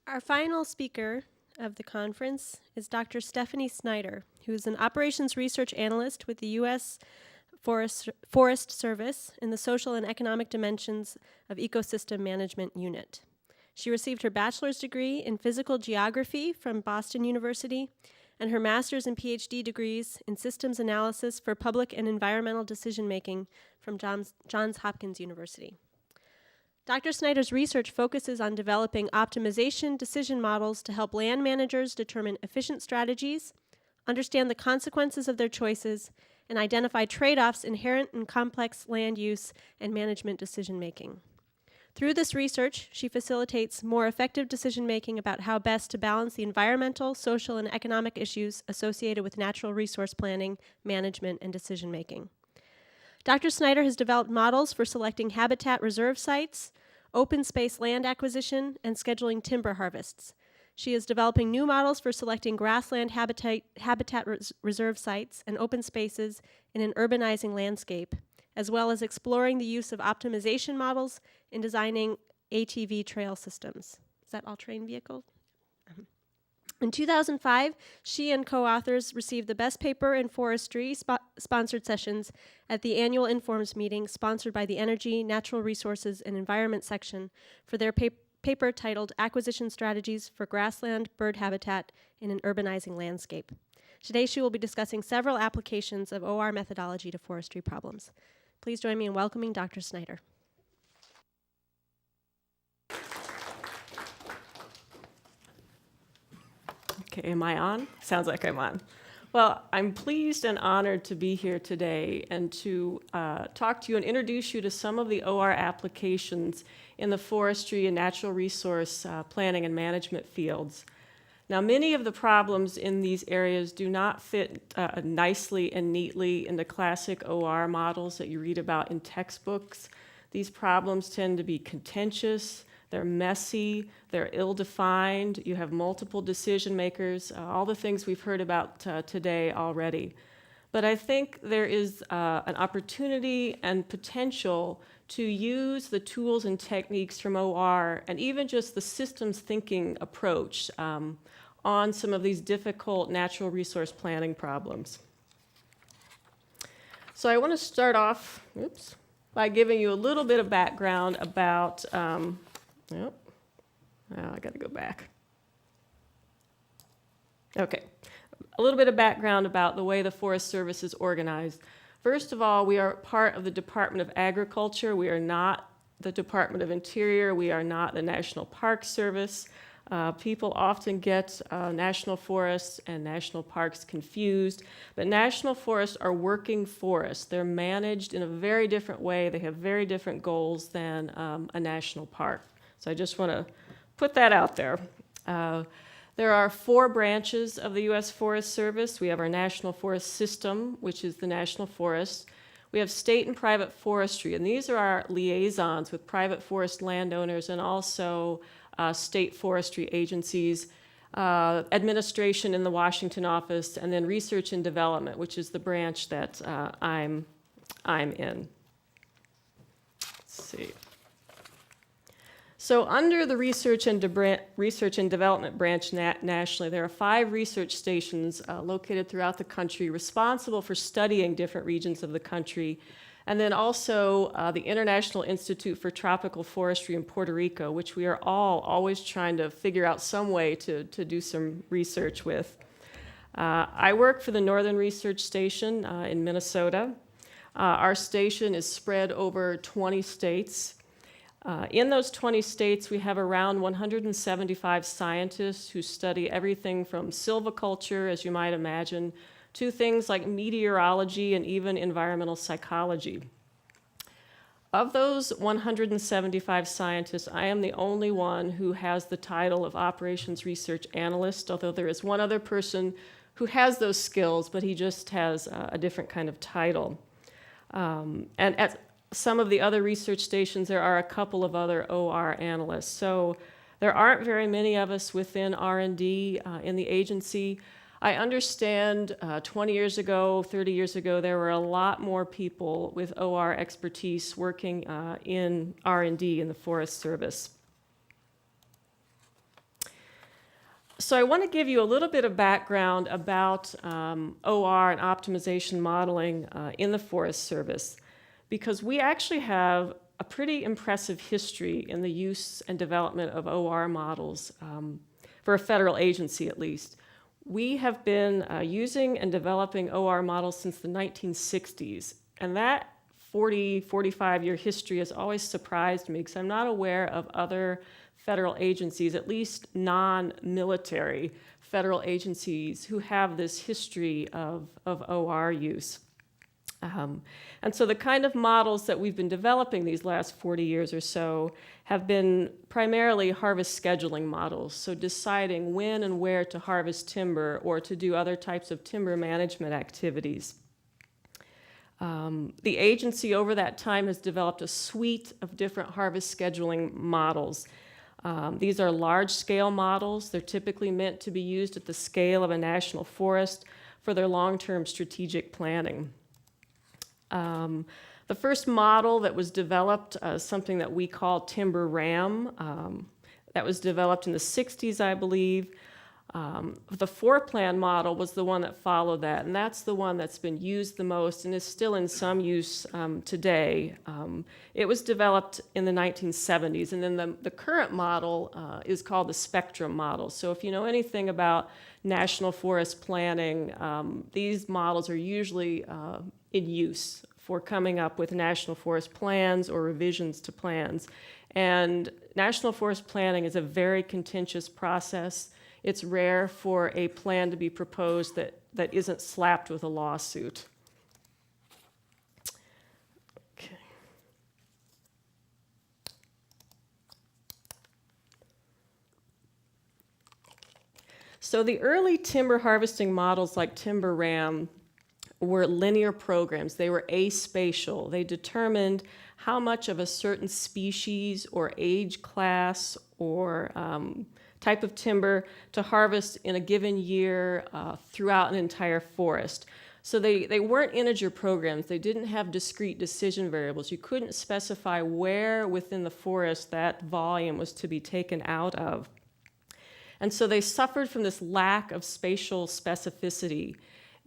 Our final speaker of the conference is Dr. Stephanie Snyder, who is an operations research analyst with the U.S. Forest Service in the social and economic dimensions of ecosystem management unit. She received her bachelor's degree in physical geography from Boston University and her master's and PhD degrees in systems analysis for public and environmental decision-making from Johns Hopkins University. Dr. Snyder's research focuses on developing optimization decision models to help land managers determine efficient strategies, understand the consequences of their choices, and identify trade-offs inherent in complex land use and management decision-making. Through this research, she facilitates more effective decision-making about how best to balance the environmental, social, and economic issues associated with natural resource planning, management, and decision-making. Dr. Snyder has developed models for selecting habitat reserve sites, open space land acquisition, and scheduling timber harvests. She is developing new models for selecting grassland habitat reserve sites and open spaces in an urbanizing landscape, as well as exploring the use of optimization models in designing ATV trail systems. Is that all-terrain vehicle? In 2005, she and co-authors received the Best Paper in Forestry sponsored sessions at the annual Informs meeting sponsored by the Energy, Natural Resources, and Environment section for their paper titled Acquisition Strategies for Grassland Bird Habitat in an Urbanizing Landscape. Today, she will be discussing several applications of OR methodology to forestry problems. Please join me in welcoming Dr. Snyder. Okay, am I on? Sounds like I'm on. Well, I'm pleased and honored to be here today and to talk to you and introduce you to some of the OR applications in the forestry and natural resource planning and management fields. Now, many of the problems in these areas do not fit nicely and neatly into classic OR models that you read about in textbooks. These problems tend to be contentious, they're messy, they're ill-defined, you have multiple decision makers, all the things we've heard about today already. But I think there is an opportunity and potential to use the tools and techniques from OR and even just the systems thinking approach on some of these difficult natural resource planning problems. So I want to start off by giving you a little bit of background about I got to go back. Okay, a little bit of background about the way the Forest Service is organized. First of all, we are part of the Department of Agriculture. We are not the Department of Interior. We are not the National Park Service. People often get national forests and national parks confused, but national forests are working forests. They're managed in a very different way. They have very different goals than a national park. So I just want to put that out there. There are 4 branches of the U.S. Forest Service. We have our National Forest System, which is the national forest. We have state and private forestry, and these are our liaisons with private forest landowners and also state forestry agencies, administration in the Washington office, and then research and development, which is the branch that I'm in. Let's see. So under the research and development branch nationally, there are 5 research stations located throughout the country responsible for studying different regions of the country. And then also the International Institute for Tropical Forestry in Puerto Rico, which we are always trying to figure out some way to do some research with. I work for the Northern Research Station in Minnesota. Our station is spread over 20 states. In those 20 states, we have around 175 scientists who study everything from silviculture, as you might imagine, to things like meteorology and even environmental psychology. Of those 175 scientists, I am the only one who has the title of Operations Research Analyst, although there is one other person who has those skills, but he just has a different kind of title. And at some of the other research stations, there are a couple of other OR analysts. So there aren't very many of us within R&D in the agency. I understand 20 years ago, 30 years ago, there were a lot more people with OR expertise working in R&D in the Forest Service. So I want to give you a little bit of background about OR and optimization modeling in the Forest Service, because we actually have a pretty impressive history in the use and development of OR models, for a federal agency at least. We have been using and developing OR models since the 1960s, and that 45-year history has always surprised me because I'm not aware of other federal agencies, at least non-military federal agencies, who have this history of OR use. And so the kind of models that we've been developing these last 40 years or so have been primarily harvest scheduling models, so deciding when and where to harvest timber or to do other types of timber management activities. The agency over that time has developed a suite of different harvest scheduling models. These are large-scale models. They're typically meant to be used at the scale of a national forest for their long-term strategic planning. The first model that was developed is something that we call Timber RAM. That was developed in the 60s, I believe. The four-plan model was the one that followed that, and that's the one that's been used the most and is still in some use today. It was developed in the 1970s, and then the current model is called the spectrum model. So if you know anything about national forest planning, these models are usually in use for coming up with national forest plans or revisions to plans. And national forest planning is a very contentious process. It's rare for a plan to be proposed that isn't slapped with a lawsuit. Okay. So the early timber harvesting models like Timber RAM were linear programs. They were aspatial. They determined how much of a certain species or age class or type of timber to harvest in a given year throughout an entire forest. So they weren't integer programs. They didn't have discrete decision variables. You couldn't specify where within the forest that volume was to be taken out of. And so they suffered from this lack of spatial specificity.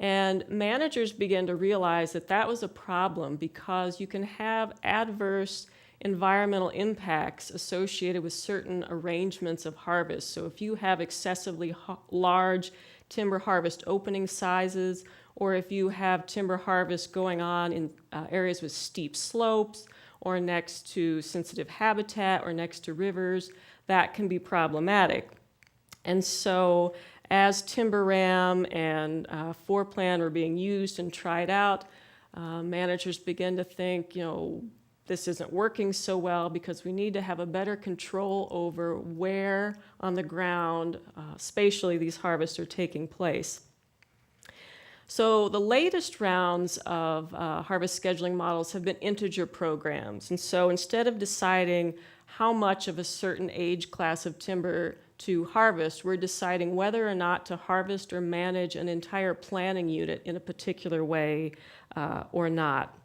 And managers began to realize that that was a problem because you can have adverse environmental impacts associated with certain arrangements of harvest. So if you have excessively large timber harvest opening sizes, or if you have timber harvest going on in areas with steep slopes, or next to sensitive habitat, or next to rivers, that can be problematic. And so as Timber RAM and four-plan were being used and tried out, managers began to think, this isn't working so well because we need to have a better control over where on the ground spatially these harvests are taking place. So the latest rounds of harvest scheduling models have been integer programs. And so instead of deciding how much of a certain age class of timber to harvest, we're deciding whether or not to harvest or manage an entire planning unit in a particular way or not.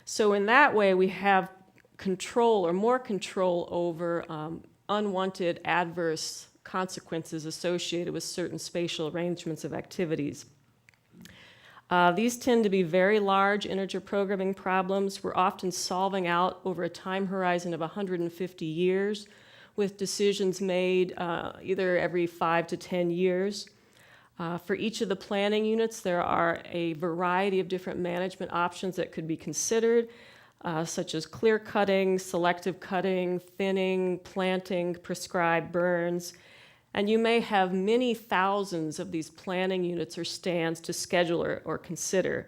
So in that way, we have control or more control over unwanted adverse consequences associated with certain spatial arrangements of activities. These tend to be very large integer programming problems. We're often solving out over a time horizon of 150 years with decisions made either every 5 to 10 years. For each of the planning units, there are a variety of different management options that could be considered, such as clear cutting, selective cutting, thinning, planting, prescribed burns. And you may have many thousands of these planning units or stands to schedule or consider.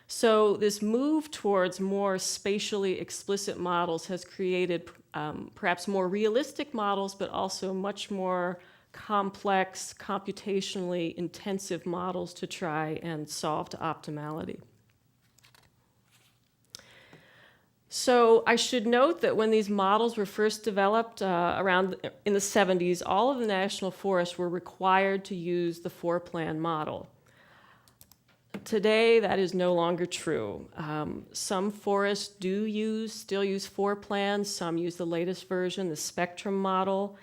So this move towards more spatially explicit models has created perhaps more realistic models, but also much more complex, computationally intensive models to try and solve to optimality. So I should note that when these models were first developed around in the 70s, all of the national forests were required to use the four-plan model. Today, that is no longer true. Some forests still use four plans. Some use the latest version, the spectrum model.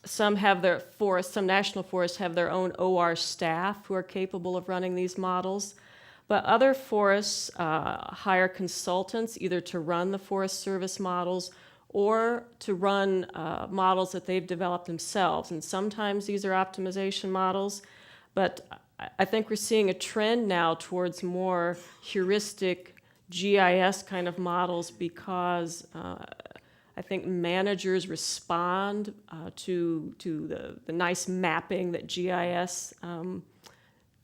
some national forests have their own OR staff who are capable of running these models. But other forests hire consultants either to run the Forest Service models or to run models that they've developed themselves. And sometimes these are optimization models, but I think we're seeing a trend now towards more heuristic GIS kind of models because I think managers respond to the nice mapping that GIS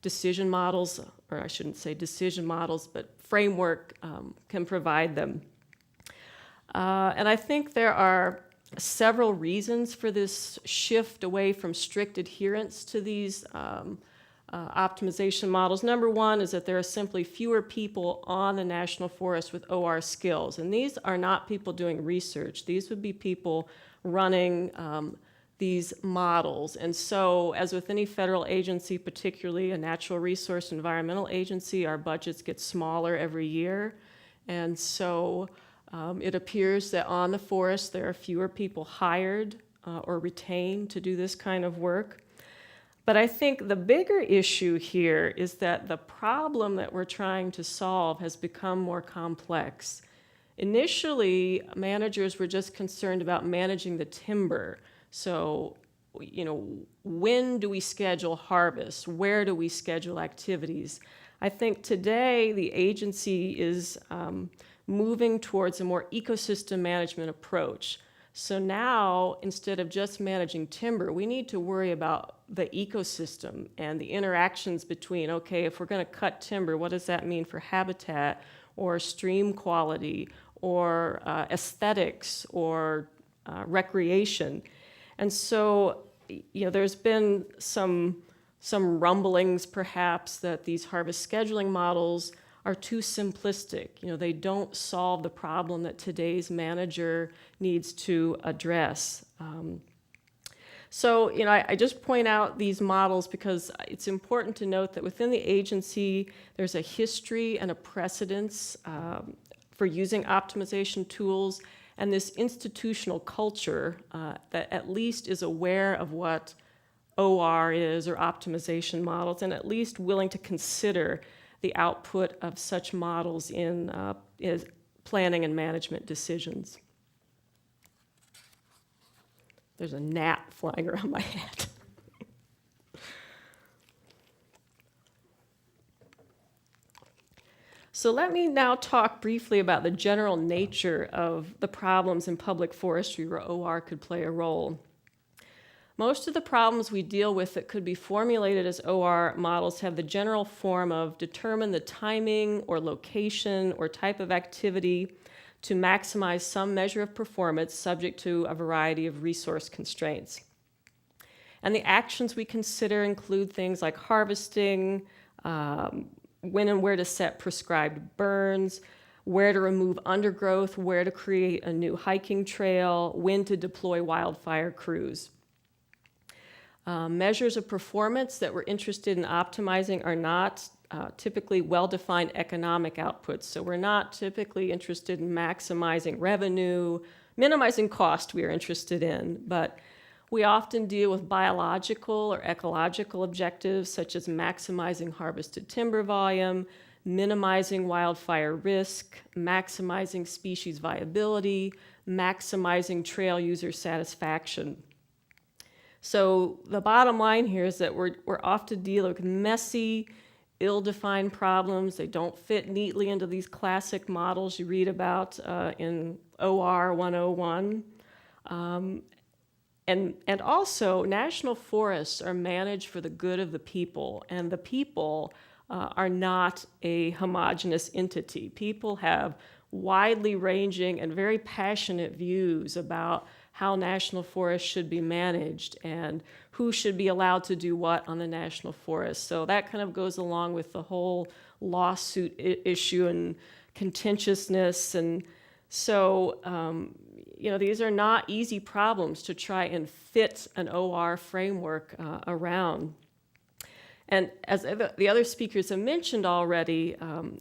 decision models, or I shouldn't say decision models, but framework can provide them. And I think there are several reasons for this shift away from strict adherence to these optimization models. Number one is that there are simply fewer people on the national forest with OR skills. And these are not people doing research. These would be people running these models. And so, as with any federal agency, particularly a natural resource environmental agency, our budgets get smaller every year. And so it appears that on the forest there are fewer people hired or retained to do this kind of work. But I think the bigger issue here is that the problem that we're trying to solve has become more complex. Initially, managers were just concerned about managing the timber. So, when do we schedule harvest? Where do we schedule activities? I think today the agency is moving towards a more ecosystem management approach. So now, instead of just managing timber, we need to worry about the ecosystem and the interactions between, okay, if we're going to cut timber, what does that mean for habitat or stream quality or aesthetics or recreation? And so, there's been some rumblings perhaps that these harvest scheduling models are too simplistic. They don't solve the problem that today's manager needs to address. So, I just point out these models because it's important to note that within the agency, there's a history and a precedence for using optimization tools, and this institutional culture that at least is aware of what OR is, or optimization models, and at least willing to consider the output of such models in planning and management decisions. There's a gnat flying around my head. So let me now talk briefly about the general nature of the problems in public forestry where OR could play a role. Most of the problems we deal with that could be formulated as OR models have the general form of determine the timing or location or type of activity to maximize some measure of performance subject to a variety of resource constraints. And the actions we consider include things like harvesting, when and where to set prescribed burns, where to remove undergrowth, where to create a new hiking trail, when to deploy wildfire crews. Measures of performance that we're interested in optimizing are not typically well-defined economic outputs. So we're not typically interested in maximizing revenue, minimizing cost we are interested in, but we often deal with biological or ecological objectives such as maximizing harvested timber volume, minimizing wildfire risk, maximizing species viability, maximizing trail user satisfaction. So the bottom line here is that we're often dealing with messy, ill-defined problems. They don't fit neatly into these classic models you read about in OR 101. And also, national forests are managed for the good of the people, and the people are not a homogeneous entity. People have widely ranging and very passionate views about how national forests should be managed and who should be allowed to do what on the national forest. So that kind of goes along with the whole lawsuit issue and contentiousness. And so, these are not easy problems to try and fit an OR framework around. And as the other speakers have mentioned already,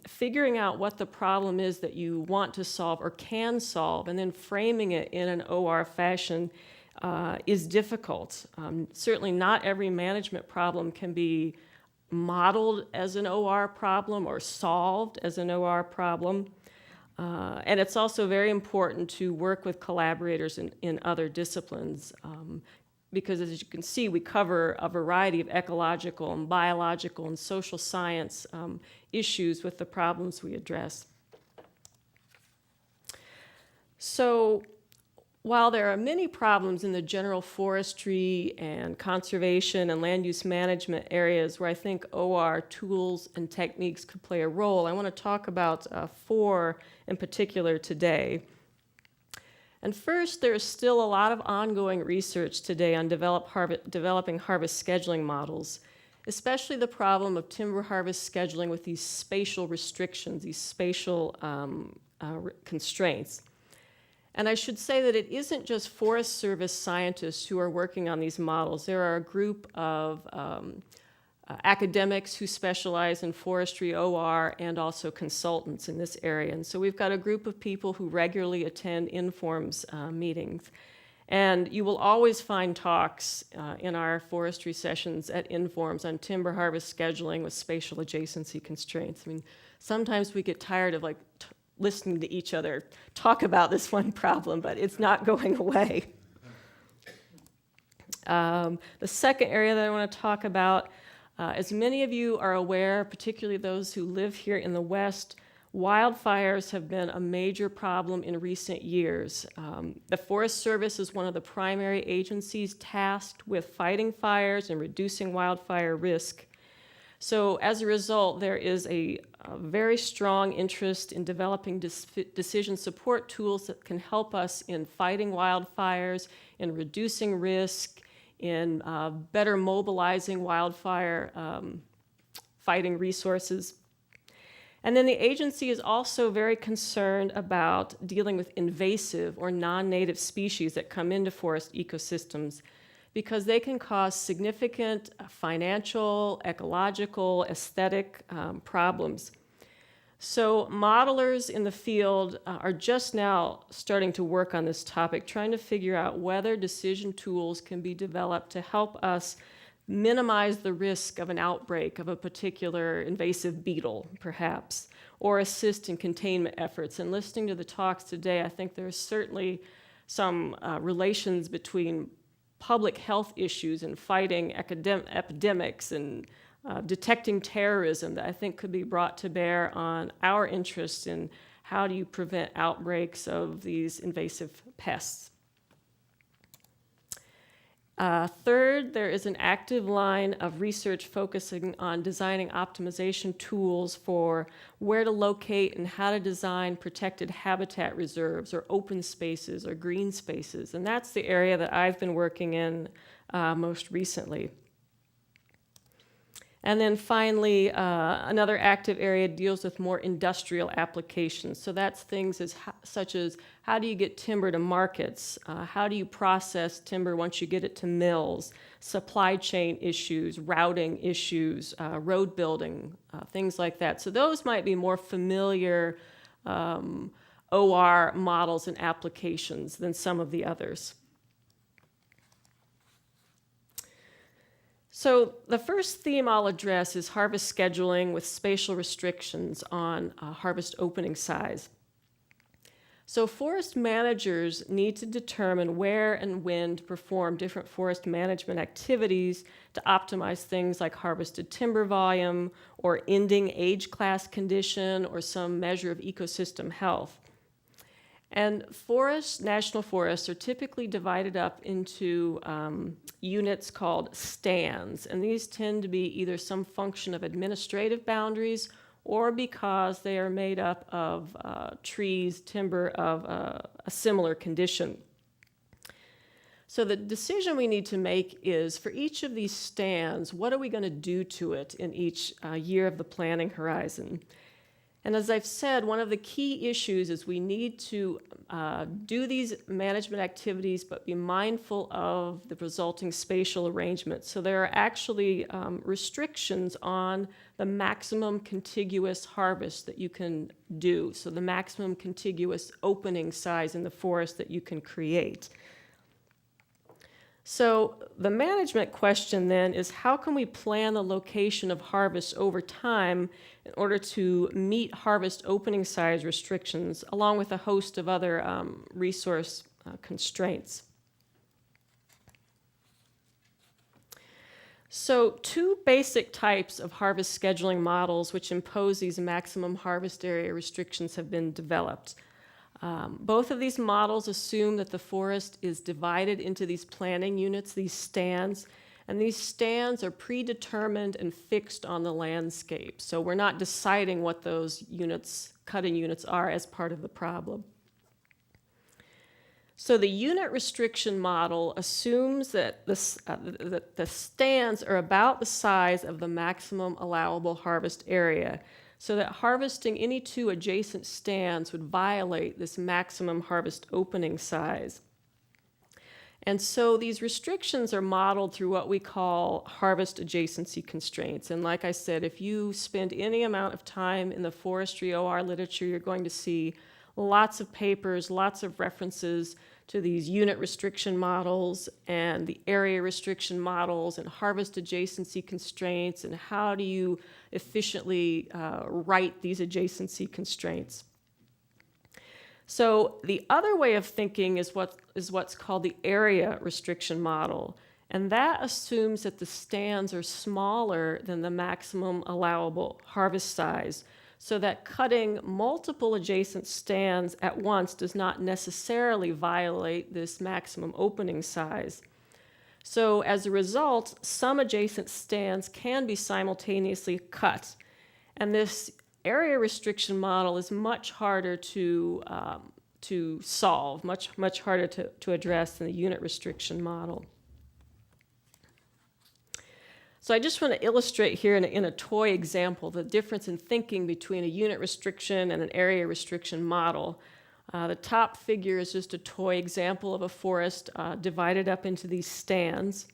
figuring out what the problem is that you want to solve or can solve and then framing it in an OR fashion is difficult. Certainly not every management problem can be modeled as an OR problem or solved as an OR problem. And it's also very important to work with collaborators in other disciplines because, as you can see, we cover a variety of ecological and biological and social science issues with the problems we address. So while there are many problems in the general forestry and conservation and land use management areas where I think OR tools and techniques could play a role, I want to talk about 4 in particular today. And first, there's still a lot of ongoing research today on developing harvest scheduling models, especially the problem of timber harvest scheduling with these spatial restrictions, these spatial constraints. And I should say that it isn't just Forest Service scientists who are working on these models. There are a group of academics who specialize in forestry OR and also consultants in this area. And so we've got a group of people who regularly attend Informs meetings. And you will always find talks in our forestry sessions at Informs on timber harvest scheduling with spatial adjacency constraints. I mean, sometimes we get tired of listening to each other talk about this one problem, but it's not going away. The second area that I want to talk about, as many of you are aware, particularly those who live here in the West, wildfires have been a major problem in recent years. The Forest Service is one of the primary agencies tasked with fighting fires and reducing wildfire risk. So as a result, there is a very strong interest in developing decision support tools that can help us in fighting wildfires, in reducing risk, in better mobilizing wildfire fighting resources. And then the agency is also very concerned about dealing with invasive or non-native species that come into forest ecosystems, because they can cause significant financial, ecological, aesthetic problems. So modelers in the field are just now starting to work on this topic, trying to figure out whether decision tools can be developed to help us minimize the risk of an outbreak of a particular invasive beetle, perhaps, or assist in containment efforts. And listening to the talks today, I think there's certainly some relations between public health issues and fighting epidemics and detecting terrorism that I think could be brought to bear on our interest in how do you prevent outbreaks of these invasive pests. Third, there is an active line of research focusing on designing optimization tools for where to locate and how to design protected habitat reserves or open spaces or green spaces. And that's the area that I've been working in most recently. And then finally, another active area deals with more industrial applications. So that's things such as how do you get timber to markets? How do you process timber once you get it to mills? Supply chain issues, routing issues, road building, things like that. So those might be more familiar OR models and applications than some of the others. So the first theme I'll address is harvest scheduling with spatial restrictions on harvest opening size. So forest managers need to determine where and when to perform different forest management activities to optimize things like harvested timber volume or ending age class condition or some measure of ecosystem health. And national forests are typically divided up into units called stands. And these tend to be either some function of administrative boundaries or because they are made up of trees, timber of a similar condition. So the decision we need to make is for each of these stands, what are we going to do to it in each year of the planning horizon? And as I've said, one of the key issues is we need to do these management activities, but be mindful of the resulting spatial arrangement. So there are actually restrictions on the maximum contiguous harvest that you can do. So the maximum contiguous opening size in the forest that you can create. So the management question then is, how can we plan the location of harvest over time in order to meet harvest opening size restrictions, along with a host of other resource constraints? So two basic types of harvest scheduling models which impose these maximum harvest area restrictions have been developed. Both of these models assume that the forest is divided into these planning units, these stands, and these stands are predetermined and fixed on the landscape. So we're not deciding what those units, cutting units, are as part of the problem. So the unit restriction model assumes that the stands are about the size of the maximum allowable harvest area, so that harvesting any two adjacent stands would violate this maximum harvest opening size. And so these restrictions are modeled through what we call harvest adjacency constraints. And like I said, if you spend any amount of time in the forestry OR literature, you're going to see lots of papers, lots of references to these unit restriction models and the area restriction models and harvest adjacency constraints, and how do you efficiently write these adjacency constraints. So the other way of thinking is what's called the area restriction model, and that assumes that the stands are smaller than the maximum allowable harvest size, so that cutting multiple adjacent stands at once does not necessarily violate this maximum opening size. So as a result, some adjacent stands can be simultaneously cut, and this area restriction model is much harder to solve, much harder to address than the unit restriction model. So I just want to illustrate here in a toy example the difference in thinking between a unit restriction and an area restriction model. The top figure is just a toy example of a forest divided up into these stands.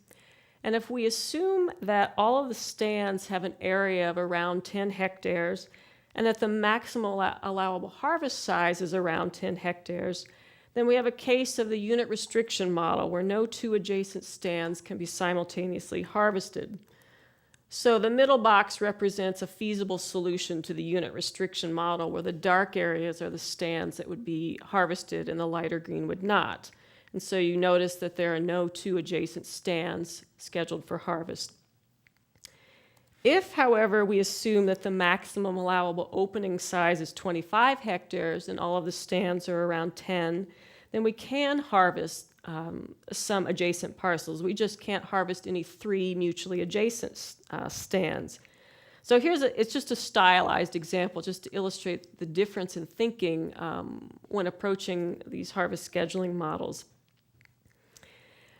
And if we assume that all of the stands have an area of around 10 hectares and that the maximum allowable harvest size is around 10 hectares, then we have a case of the unit restriction model where no two adjacent stands can be simultaneously harvested. So the middle box represents a feasible solution to the unit restriction model, where the dark areas are the stands that would be harvested and the lighter green would not. And so you notice that there are no two adjacent stands scheduled for harvest. If, however, we assume that the maximum allowable opening size is 25 hectares and all of the stands are around 10, then we can harvest some adjacent parcels. We just can't harvest any three mutually adjacent stands. So it's just a stylized example just to illustrate the difference in thinking when approaching these harvest scheduling models.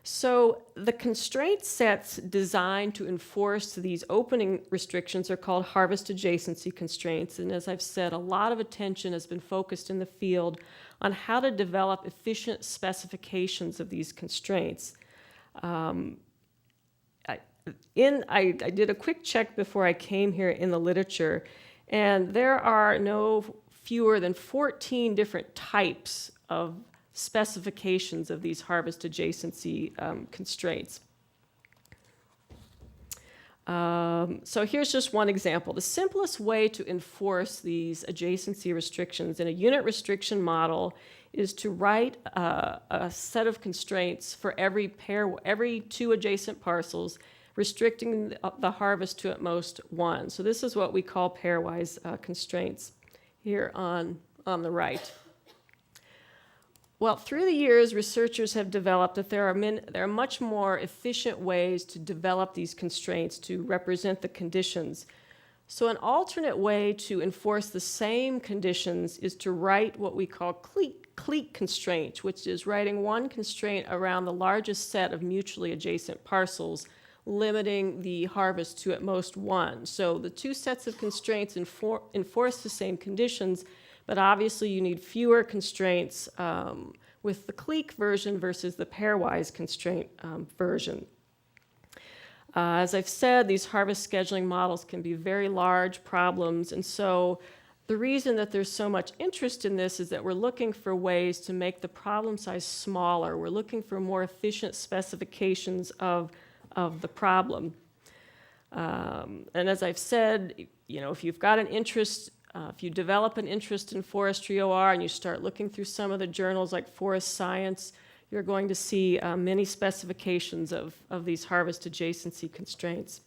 So the constraint sets designed to enforce these opening restrictions are called harvest adjacency constraints. And as I've said, a lot of attention has been focused in the field on how to develop efficient specifications of these constraints. I did a quick check before I came here in the literature, and there are no fewer than 14 different types of specifications of these harvest adjacency constraints. So here's just one example. The simplest way to enforce these adjacency restrictions in a unit restriction model is to write a set of constraints for every two adjacent parcels, restricting the harvest to at most one. So this is what we call pairwise constraints here on the right. Well, through the years, researchers have developed that there are much more efficient ways to develop these constraints to represent the conditions. So an alternate way to enforce the same conditions is to write what we call clique constraint, which is writing one constraint around the largest set of mutually adjacent parcels, limiting the harvest to at most one. So the two sets of constraints enforce the same conditions, but obviously you need fewer constraints with the clique version versus the pairwise constraint version. As I've said, these harvest scheduling models can be very large problems, and so the reason that there's so much interest in this is that we're looking for ways to make the problem size smaller. We're looking for more efficient specifications of the problem. And as I've said, if you've got an interest, if you develop an interest in forestry OR and you start looking through some of the journals like Forest Science, you're going to see many specifications of these harvest adjacency constraints.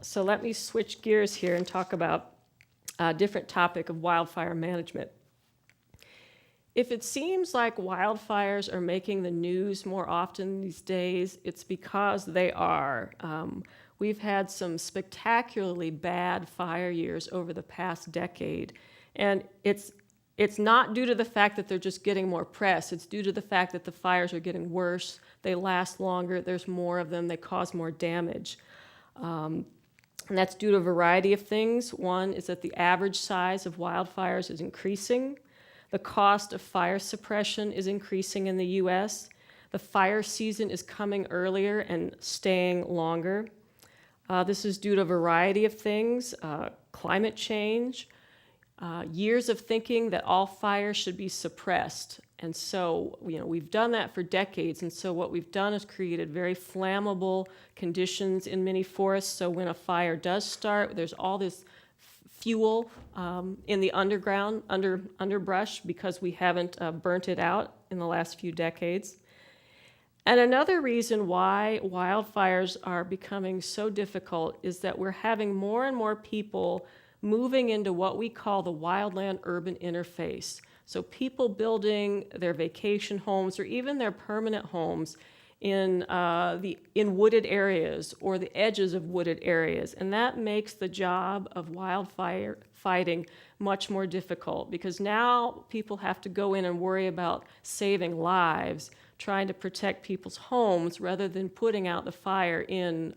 So let me switch gears here and talk about a different topic of wildfire management. If it seems like wildfires are making the news more often these days, it's because they are. We've had some spectacularly bad fire years over the past decade, and it's not due to the fact that they're just getting more press. It's due to the fact that the fires are getting worse, they last longer, there's more of them, they cause more damage. And that's due to a variety of things. One is that the average size of wildfires is increasing. The cost of fire suppression is increasing in the U.S. The fire season is coming earlier and staying longer. This is due to a variety of things, climate change, years of thinking that all fires should be suppressed. And so, we've done that for decades. And so what we've done is created very flammable conditions in many forests. So when a fire does start, there's all this fuel in the underground, underbrush, because we haven't burnt it out in the last few decades. And another reason why wildfires are becoming so difficult is that we're having more and more people moving into what we call the wildland-urban interface. So people building their vacation homes or even their permanent homes in wooded areas or the edges of wooded areas. And that makes the job of wildfire fighting much more difficult because now people have to go in and worry about saving lives, trying to protect people's homes rather than putting out the fire in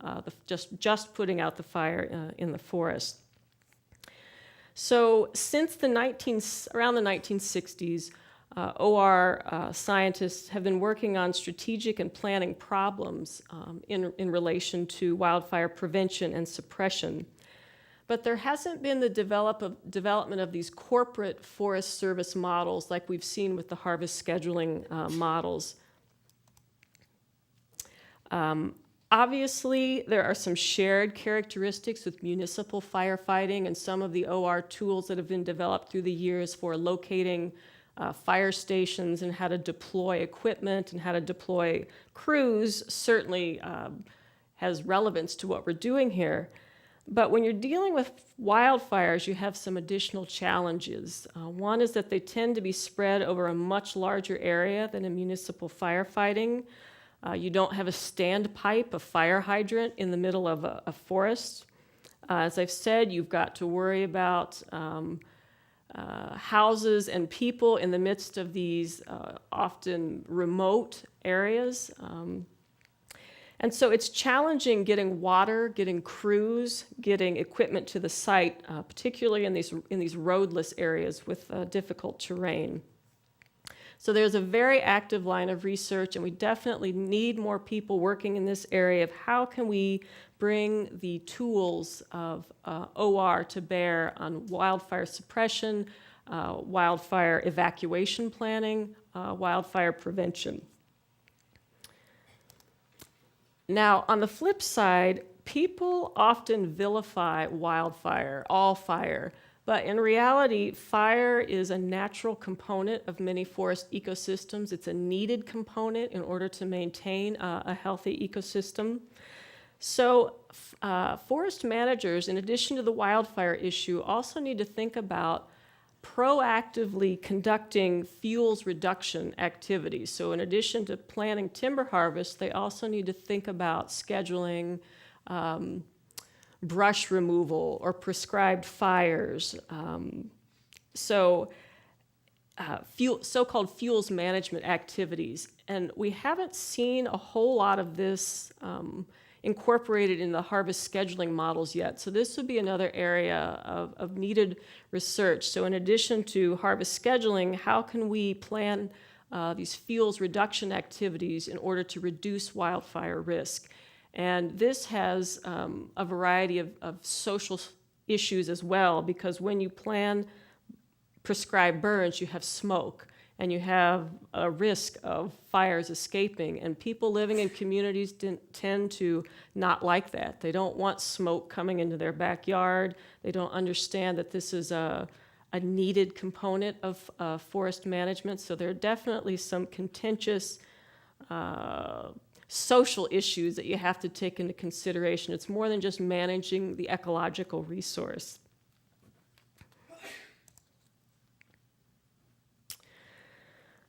just putting out the fire in the forest. So since around the 1960s, OR scientists have been working on strategic and planning problems in relation to wildfire prevention and suppression. But there hasn't been the development of these corporate Forest Service models like we've seen with the harvest scheduling models. Obviously, there are some shared characteristics with municipal firefighting and some of the OR tools that have been developed through the years for locating fire stations and how to deploy equipment and how to deploy crews certainly has relevance to what we're doing here. But when you're dealing with wildfires, you have some additional challenges. One is that they tend to be spread over a much larger area than in municipal firefighting. You don't have a standpipe, a fire hydrant in the middle of a forest. As I've said, you've got to worry about houses and people in the midst of these often remote areas. And so it's challenging getting water, getting crews, getting equipment to the site, particularly in these roadless areas with difficult terrain. So there's a very active line of research, and we definitely need more people working in this area of how can we bring the tools of OR to bear on wildfire suppression, wildfire evacuation planning, wildfire prevention. Now, on the flip side, people often vilify wildfire, all fire. But in reality, fire is a natural component of many forest ecosystems. It's a needed component in order to maintain a healthy ecosystem. So forest managers, in addition to the wildfire issue, also need to think about proactively conducting fuels reduction activities. So in addition to planning timber harvest, they also need to think about scheduling brush removal or prescribed fires. So-called fuels management activities. And we haven't seen a whole lot of this incorporated in the harvest scheduling models yet. So this would be another area of needed research. So in addition to harvest scheduling, how can we plan these fuels reduction activities in order to reduce wildfire risk. And this has a variety of social issues as well, because when you plan prescribed burns, you have smoke and you have a risk of fires escaping. And people living in communities tend to not like that. They don't want smoke coming into their backyard. They don't understand that this is a needed component of forest management. So there are definitely some contentious social issues that you have to take into consideration. It's more than just managing the ecological resource.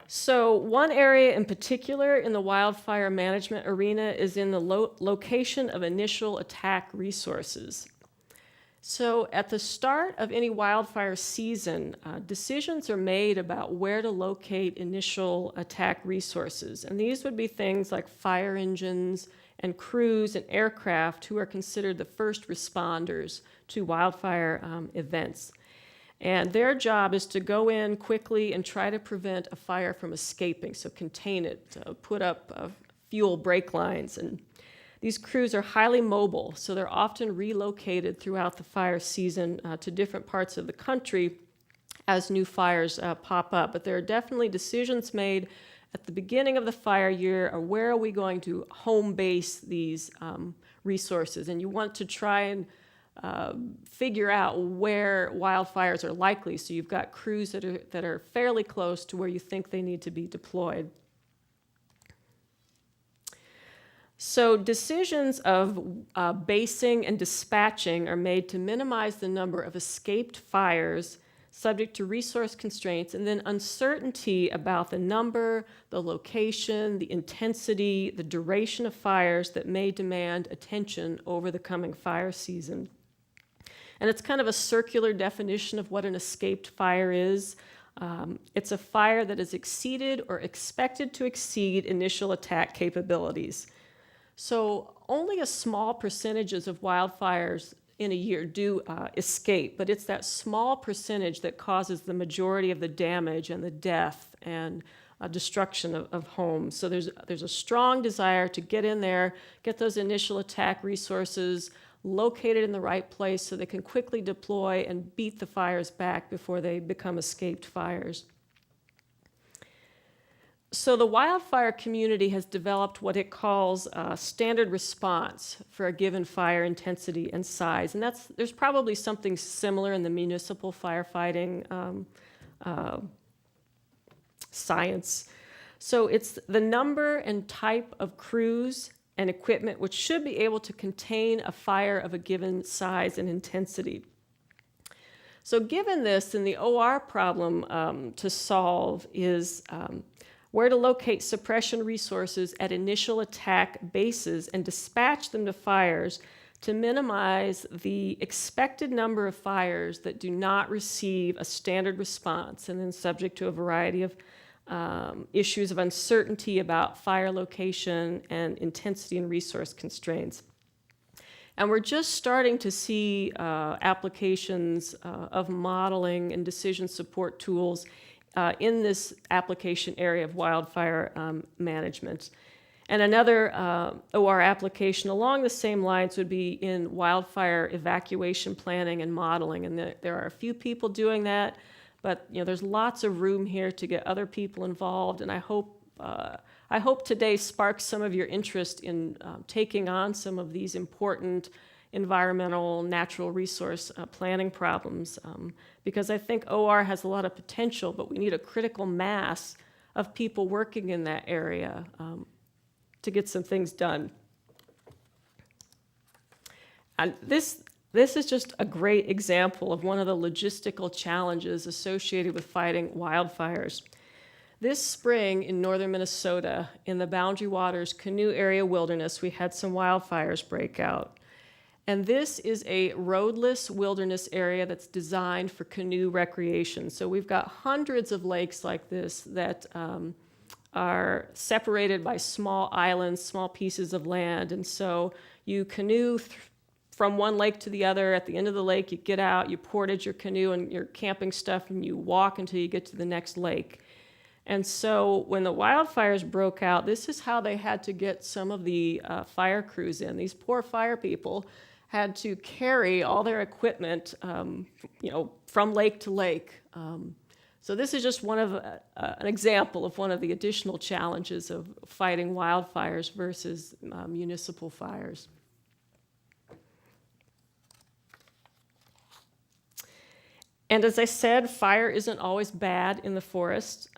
So one area in particular in the wildfire management arena is in the location of initial attack resources. So at the start of any wildfire season, decisions are made about where to locate initial attack resources. And these would be things like fire engines and crews and aircraft who are considered the first responders to wildfire events. And their job is to go in quickly and try to prevent a fire from escaping, so contain it, put up fuel brake lines. And these crews are highly mobile, so they're often relocated throughout the fire season to different parts of the country as new fires pop up. But there are definitely decisions made at the beginning of the fire year, or where are we going to home base these resources? And you want to try and figure out where wildfires are likely, so you've got crews that are fairly close to where you think they need to be deployed. So decisions of basing and dispatching are made to minimize the number of escaped fires subject to resource constraints, and then uncertainty about the number, the location, the intensity, the duration of fires that may demand attention over the coming fire season. And it's kind of a circular definition of what an escaped fire is. It's a fire that has exceeded or expected to exceed initial attack capabilities. So only a small percentages of wildfires in a year do escape, but it's that small percentage that causes the majority of the damage and the death and destruction of homes. So there's a strong desire to get in there, get those initial attack resources located in the right place so they can quickly deploy and beat the fires back before they become escaped fires. So the wildfire community has developed what it calls a standard response for a given fire intensity and size. And there's probably something similar in the municipal firefighting science. So it's the number and type of crews and equipment which should be able to contain a fire of a given size and intensity. So given this, then the OR problem to solve is where to locate suppression resources at initial attack bases and dispatch them to fires to minimize the expected number of fires that do not receive a standard response, and then subject to a variety of issues of uncertainty about fire location and intensity and resource constraints. And we're just starting to see applications of modeling and decision support tools in this application area of wildfire management. And another OR application along the same lines would be in wildfire evacuation planning and modeling. And there are a few people doing that, but there's lots of room here to get other people involved. And I hope today sparks some of your interest in taking on some of these important environmental, natural resource planning problems, because I think OR has a lot of potential, but we need a critical mass of people working in that area to get some things done. And this is just a great example of one of the logistical challenges associated with fighting wildfires. This spring in northern Minnesota, in the Boundary Waters Canoe Area Wilderness, we had some wildfires break out. And this is a roadless wilderness area that's designed for canoe recreation. So we've got hundreds of lakes like this that are separated by small islands, small pieces of land. And so you canoe from one lake to the other. At the end of the lake, you get out, you portage your canoe and your camping stuff, and you walk until you get to the next lake. And so when the wildfires broke out, this is how they had to get some of the fire crews in. These poor fire people had to carry all their equipment, from lake to lake. So this is just one of an example of one of the additional challenges of fighting wildfires versus municipal fires. And as I said, fire isn't always bad in the forest.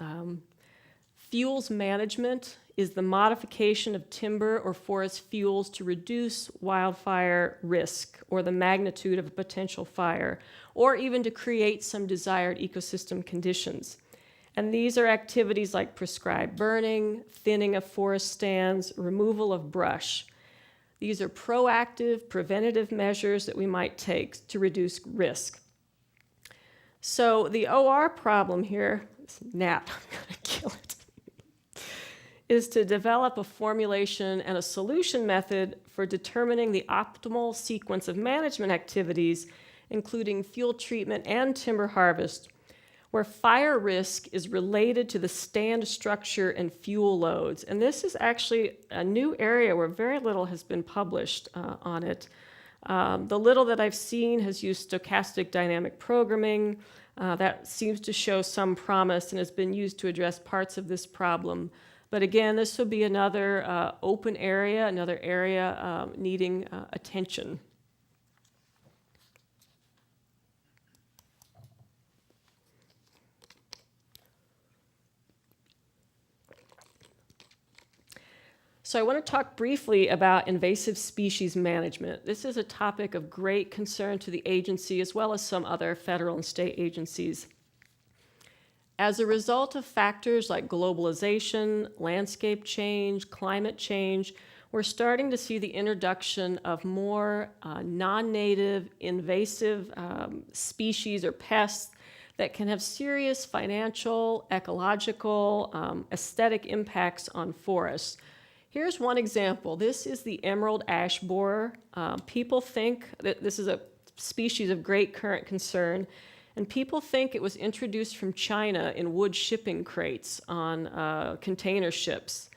Fuels management is the modification of timber or forest fuels to reduce wildfire risk or the magnitude of a potential fire, or even to create some desired ecosystem conditions. And these are activities like prescribed burning, thinning of forest stands, removal of brush. These are proactive, preventative measures that we might take to reduce risk. So the OR problem here, this gnat, I'm gonna kill it, is to develop a formulation and a solution method for determining the optimal sequence of management activities, including fuel treatment and timber harvest, where fire risk is related to the stand structure and fuel loads. And this is actually a new area where very little has been published on it. The little that I've seen has used stochastic dynamic programming. That seems to show some promise and has been used to address parts of this problem. But again, this will be another open area, another area needing attention. So I want to talk briefly about invasive species management. This is a topic of great concern to the agency as well as some other federal and state agencies. As a result of factors like globalization, landscape change, climate change, we're starting to see the introduction of more non-native invasive species or pests that can have serious financial, ecological, aesthetic impacts on forests. Here's one example. This is the emerald ash borer. People think that this is a species of great current concern, and people think it was introduced from China in wood shipping crates on container ships.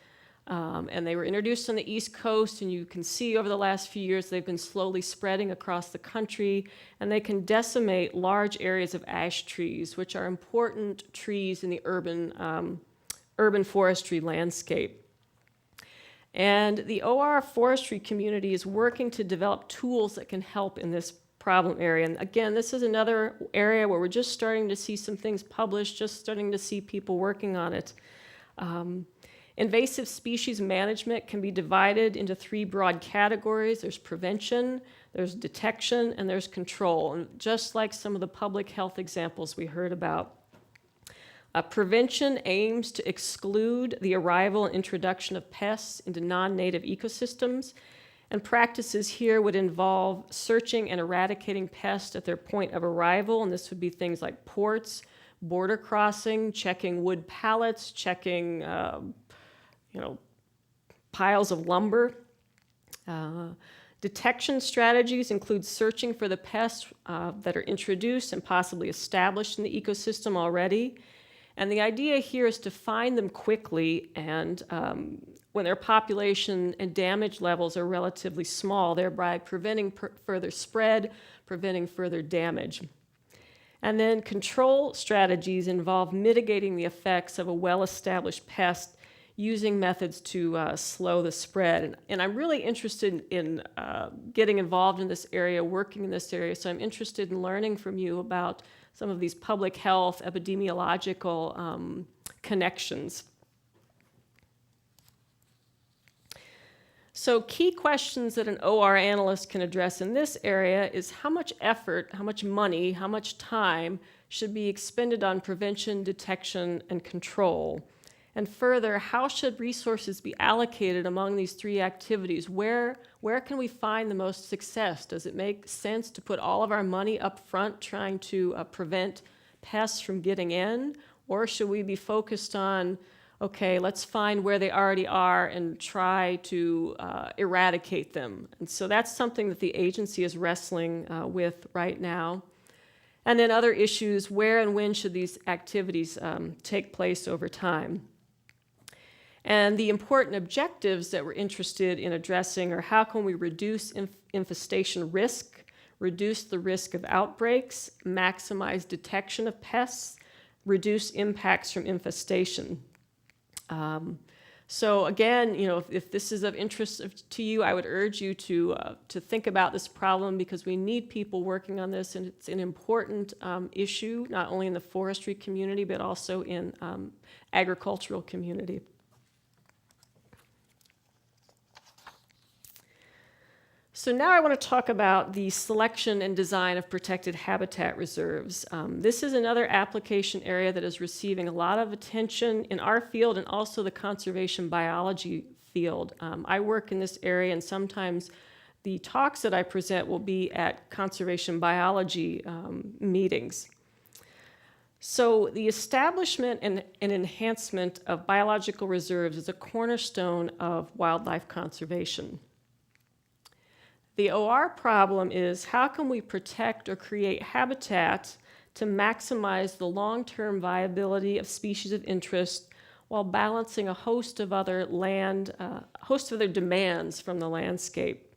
And they were introduced on the East Coast, and you can see over the last few years they've been slowly spreading across the country, and they can decimate large areas of ash trees, which are important trees in the urban forestry landscape. And the OR forestry community is working to develop tools that can help in this problem area. And again, this is another area where we're just starting to see some things published, just starting to see people working on it. Invasive species management can be divided into three broad categories. There's prevention, there's detection, and there's control. And just like some of the public health examples we heard about. Prevention aims to exclude the arrival and introduction of pests into non-native ecosystems, and practices here would involve searching and eradicating pests at their point of arrival, and this would be things like ports, border crossing, checking wood pallets, checking piles of lumber. Detection strategies include searching for the pests that are introduced and possibly established in the ecosystem already. And the idea here is to find them quickly and when their population and damage levels are relatively small, thereby preventing further spread, preventing further damage. And then control strategies involve mitigating the effects of a well-established pest using methods to slow the spread. And I'm really interested in getting involved in this area, working in this area, so I'm interested in learning from you about some of these public health, epidemiological connections. So key questions that an OR analyst can address in this area is how much effort, how much money, how much time should be expended on prevention, detection, and control? And further, how should resources be allocated among these three activities? Where can we find the most success? Does it make sense to put all of our money up front trying to prevent pests from getting in? Or should we be focused on, okay, let's find where they already are and try to eradicate them? And so that's something that the agency is wrestling with right now. And then other issues, where and when should these activities take place over time? And the important objectives that we're interested in addressing are how can we reduce infestation risk, reduce the risk of outbreaks, maximize detection of pests, reduce impacts from infestation. So again, if this is of interest to you, I would urge you to think about this problem, because we need people working on this, and it's an important issue, not only in the forestry community, but also in agricultural community. So now I want to talk about the selection and design of protected habitat reserves. This is another application area that is receiving a lot of attention in our field and also the conservation biology field. I work in this area, and sometimes the talks that I present will be at conservation biology meetings. So the establishment and enhancement of biological reserves is a cornerstone of wildlife conservation. The OR problem is, how can we protect or create habitat to maximize the long-term viability of species of interest while balancing a host of other demands from the landscape?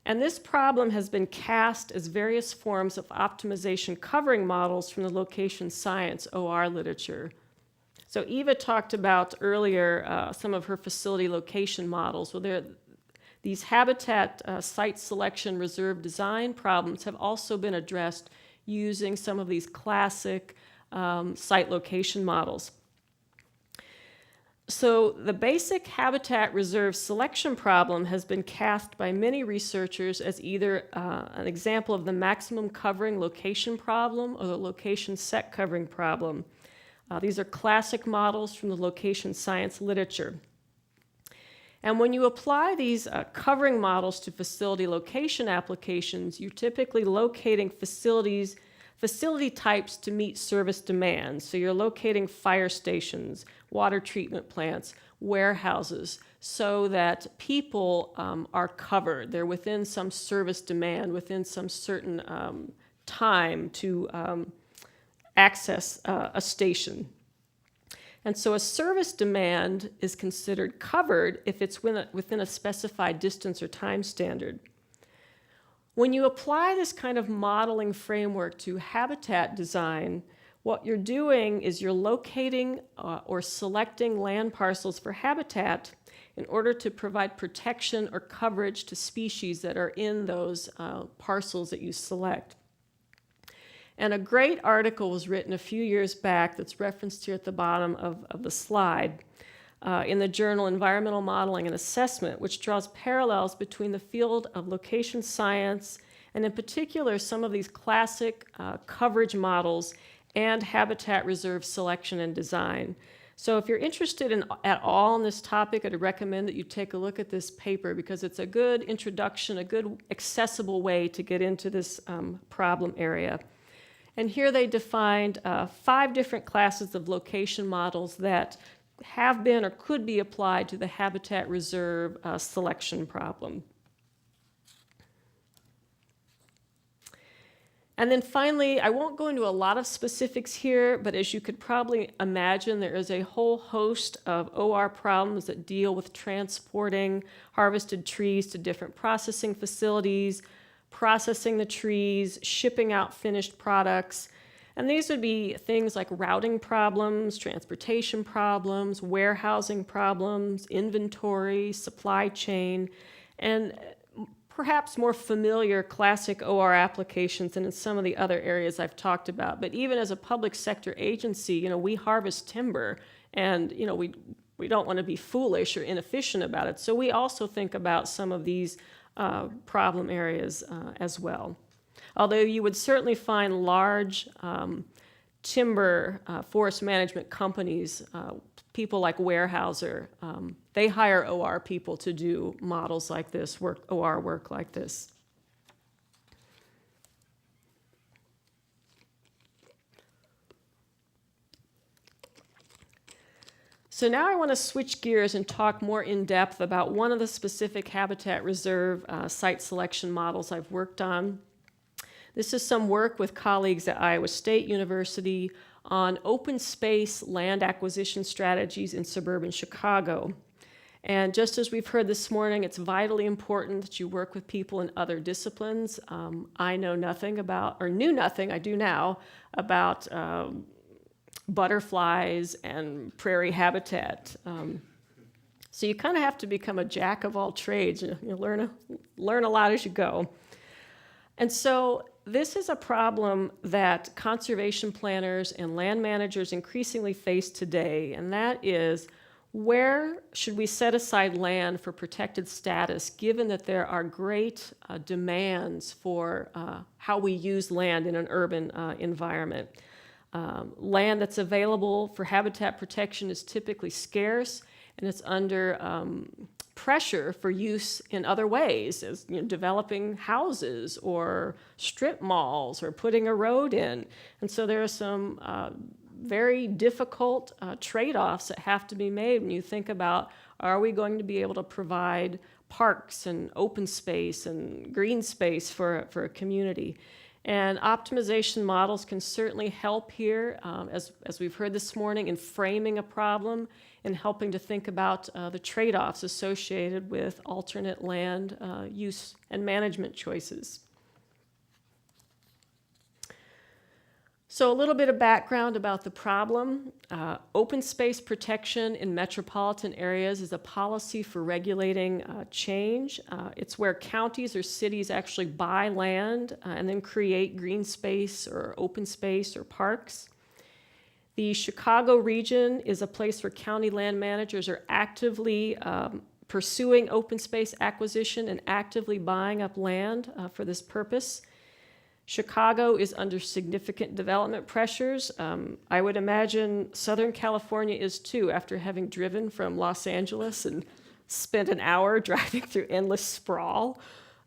And this problem has been cast as various forms of optimization covering models from the location science OR literature. So Eva talked about earlier some of her facility location models. Well, these habitat site selection reserve design problems have also been addressed using some of these classic site location models. So the basic habitat reserve selection problem has been cast by many researchers as either an example of the maximum covering location problem or the location set covering problem. These are classic models from the location science literature. And when you apply these covering models to facility location applications, you're typically locating facility types to meet service demands. So you're locating fire stations, water treatment plants, warehouses, so that people are covered. They're within some service demand, within some certain time to access a station. And so a service demand is considered covered if it's within a specified distance or time standard. When you apply this kind of modeling framework to habitat design, what you're doing is you're locating or selecting land parcels for habitat in order to provide protection or coverage to species that are in those parcels that you select. And a great article was written a few years back that's referenced here at the bottom of the slide in the journal Environmental Modeling and Assessment, which draws parallels between the field of location science and in particular some of these classic coverage models and habitat reserve selection and design. So if you're interested at all in this topic, I'd recommend that you take a look at this paper, because it's a good introduction, a good accessible way to get into this problem area. And here they defined 5 different classes of location models that have been or could be applied to the habitat reserve selection problem. And then finally, I won't go into a lot of specifics here, but as you could probably imagine, there is a whole host of OR problems that deal with transporting harvested trees to different processing facilities, processing the trees, shipping out finished products. And these would be things like routing problems, transportation problems, warehousing problems, inventory, supply chain, and perhaps more familiar classic OR applications than in some of the other areas I've talked about. But even as a public sector agency, we harvest timber, and we don't want to be foolish or inefficient about it. So we also think about some of these problem areas as well. Although you would certainly find large timber forest management companies, people like Weyerhaeuser, they hire OR people to do models like this, OR work like this. So now I want to switch gears and talk more in depth about one of the specific habitat reserve site selection models I've worked on. This is some work with colleagues at Iowa State University on open space land acquisition strategies in suburban Chicago. And just as we've heard this morning, it's vitally important that you work with people in other disciplines. I know nothing about, or knew nothing, I do now, about butterflies and prairie habitat. So you kind of have to become a jack of all trades. You learn a lot as you go. And so this is a problem that conservation planners and land managers increasingly face today, and that is, where should we set aside land for protected status, given that there are great demands for how we use land in an urban environment? Land that's available for habitat protection is typically scarce, and it's under pressure for use in other ways, as developing houses or strip malls or putting a road in. And so there are some very difficult trade-offs that have to be made when you think about, are we going to be able to provide parks and open space and green space for a community? And optimization models can certainly help here, as we've heard this morning, in framing a problem and helping to think about the trade-offs associated with alternate land use and management choices. So a little bit of background about the problem. Open space protection in metropolitan areas is a policy for regulating change. It's where counties or cities actually buy land and then create green space or open space or parks. The Chicago region is a place where county land managers are actively pursuing open space acquisition and actively buying up land for this purpose. Chicago is under significant development pressures. I would imagine Southern California is too, after having driven from Los Angeles and spent an hour driving through endless sprawl.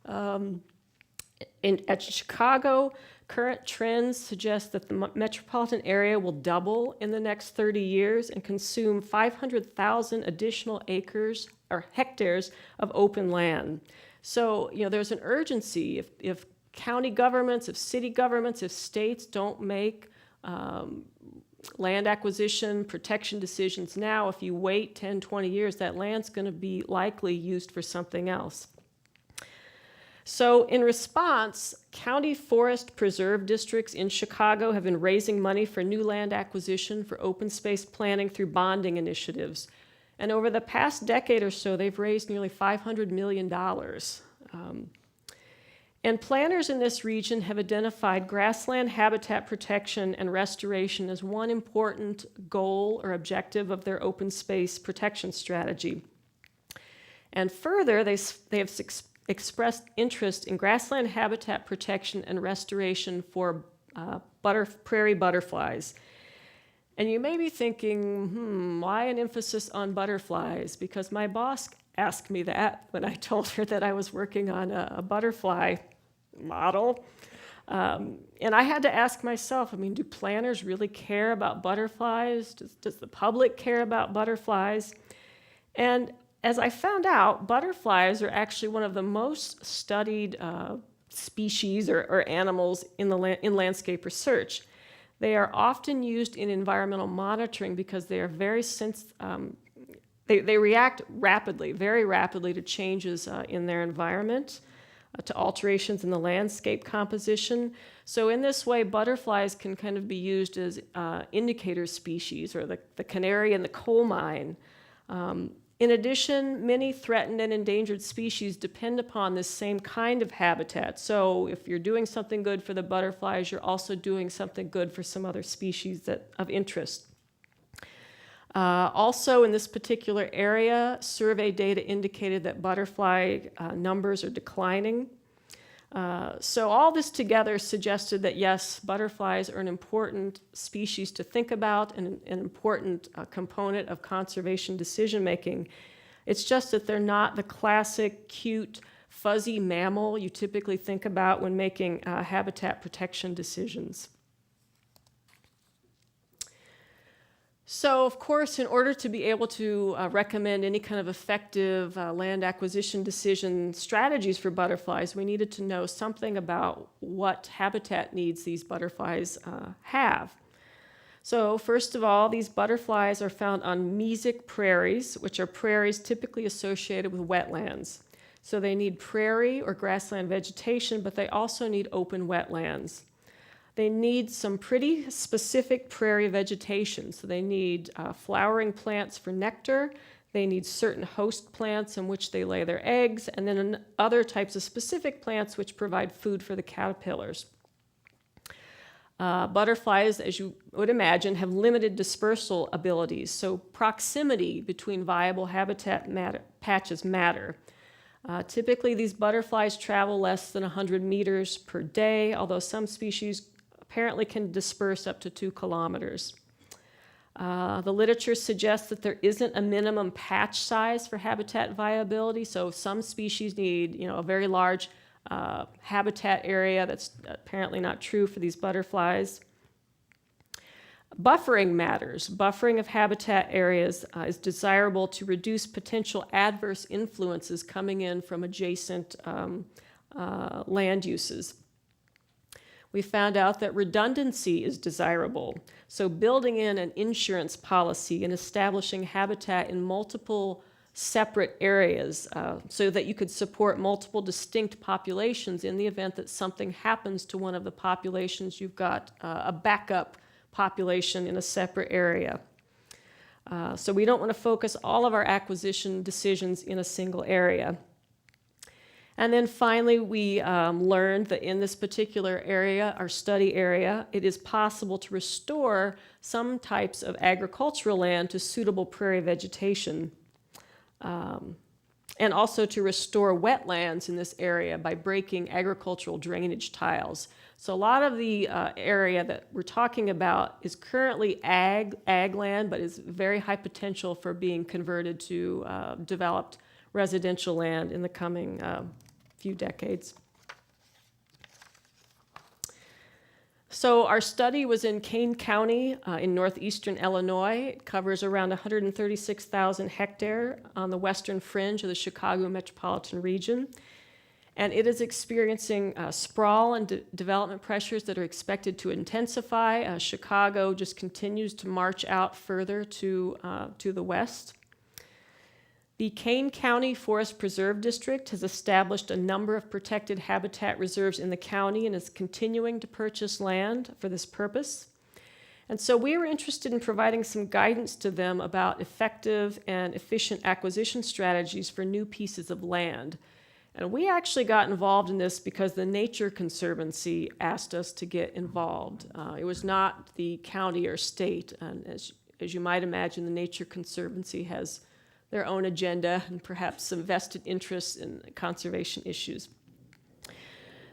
At Chicago, current trends suggest that the metropolitan area will double in the next 30 years and consume 500,000 additional acres or hectares of open land. So, there's an urgency. If county governments, if city governments, if states don't make land acquisition, protection decisions now, if you wait 10, 20 years, that land's going to be likely used for something else. So in response, county forest preserve districts in Chicago have been raising money for new land acquisition for open space planning through bonding initiatives. And over the past decade or so, they've raised nearly $500 million. And planners in this region have identified grassland habitat protection and restoration as one important goal or objective of their open space protection strategy. And further, they have expressed interest in grassland habitat protection and restoration for prairie butterflies. And you may be thinking, why an emphasis on butterflies? Because my boss asked me that when I told her that I was working on a butterfly model. And I had to ask myself, do planners really care about butterflies? Does the public care about butterflies? And as I found out, butterflies are actually one of the most studied species or animals in landscape research. They are often used in environmental monitoring because they are very they react rapidly, very rapidly to changes in their environment, to alterations in the landscape composition. So in this way, butterflies can kind of be used as indicator species, or the canary in the coal mine. In addition, many threatened and endangered species depend upon this same kind of habitat. So if you're doing something good for the butterflies, you're also doing something good for some other species of interest. Also, in this particular area, survey data indicated that butterfly numbers are declining. So all this together suggested that, yes, butterflies are an important species to think about and an important component of conservation decision-making. It's just that they're not the classic, cute, fuzzy mammal you typically think about when making habitat protection decisions. So, of course, in order to be able to recommend any kind of effective land acquisition decision strategies for butterflies, we needed to know something about what habitat needs these butterflies have. So, first of all, these butterflies are found on mesic prairies, which are prairies typically associated with wetlands. So, they need prairie or grassland vegetation, but they also need open wetlands. They need some pretty specific prairie vegetation. So they need flowering plants for nectar. They need certain host plants in which they lay their eggs, and then other types of specific plants which provide food for the caterpillars. Butterflies, as you would imagine, have limited dispersal abilities. So proximity between viable habitat patches matter. Typically, these butterflies travel less than 100 meters per day, although some species apparently can disperse up to 2 kilometers. The literature suggests that there isn't a minimum patch size for habitat viability, so some species need, a very large habitat area. That's apparently not true for these butterflies. Buffering matters. Buffering of habitat areas is desirable to reduce potential adverse influences coming in from adjacent land uses. We found out that redundancy is desirable. So building in an insurance policy and establishing habitat in multiple separate areas so that you could support multiple distinct populations in the event that something happens to one of the populations, you've got a backup population in a separate area. So we don't want to focus all of our acquisition decisions in a single area. And then finally, we learned that in this particular area, our study area, it is possible to restore some types of agricultural land to suitable prairie vegetation, and also to restore wetlands in this area by breaking agricultural drainage tiles. So a lot of the area that we're talking about is currently ag land, but is very high potential for being converted to developed residential land in the coming few decades. So our study was in Kane County in northeastern Illinois. It covers around 136,000 hectares on the western fringe of the Chicago metropolitan region. And it is experiencing sprawl and development pressures that are expected to intensify. Chicago just continues to march out further to the west. The Kane County Forest Preserve District has established a number of protected habitat reserves in the county and is continuing to purchase land for this purpose. And so we were interested in providing some guidance to them about effective and efficient acquisition strategies for new pieces of land. And we actually got involved in this because the Nature Conservancy asked us to get involved. It was not the county or state. And as you might imagine, the Nature Conservancy has their own agenda and perhaps some vested interests in conservation issues.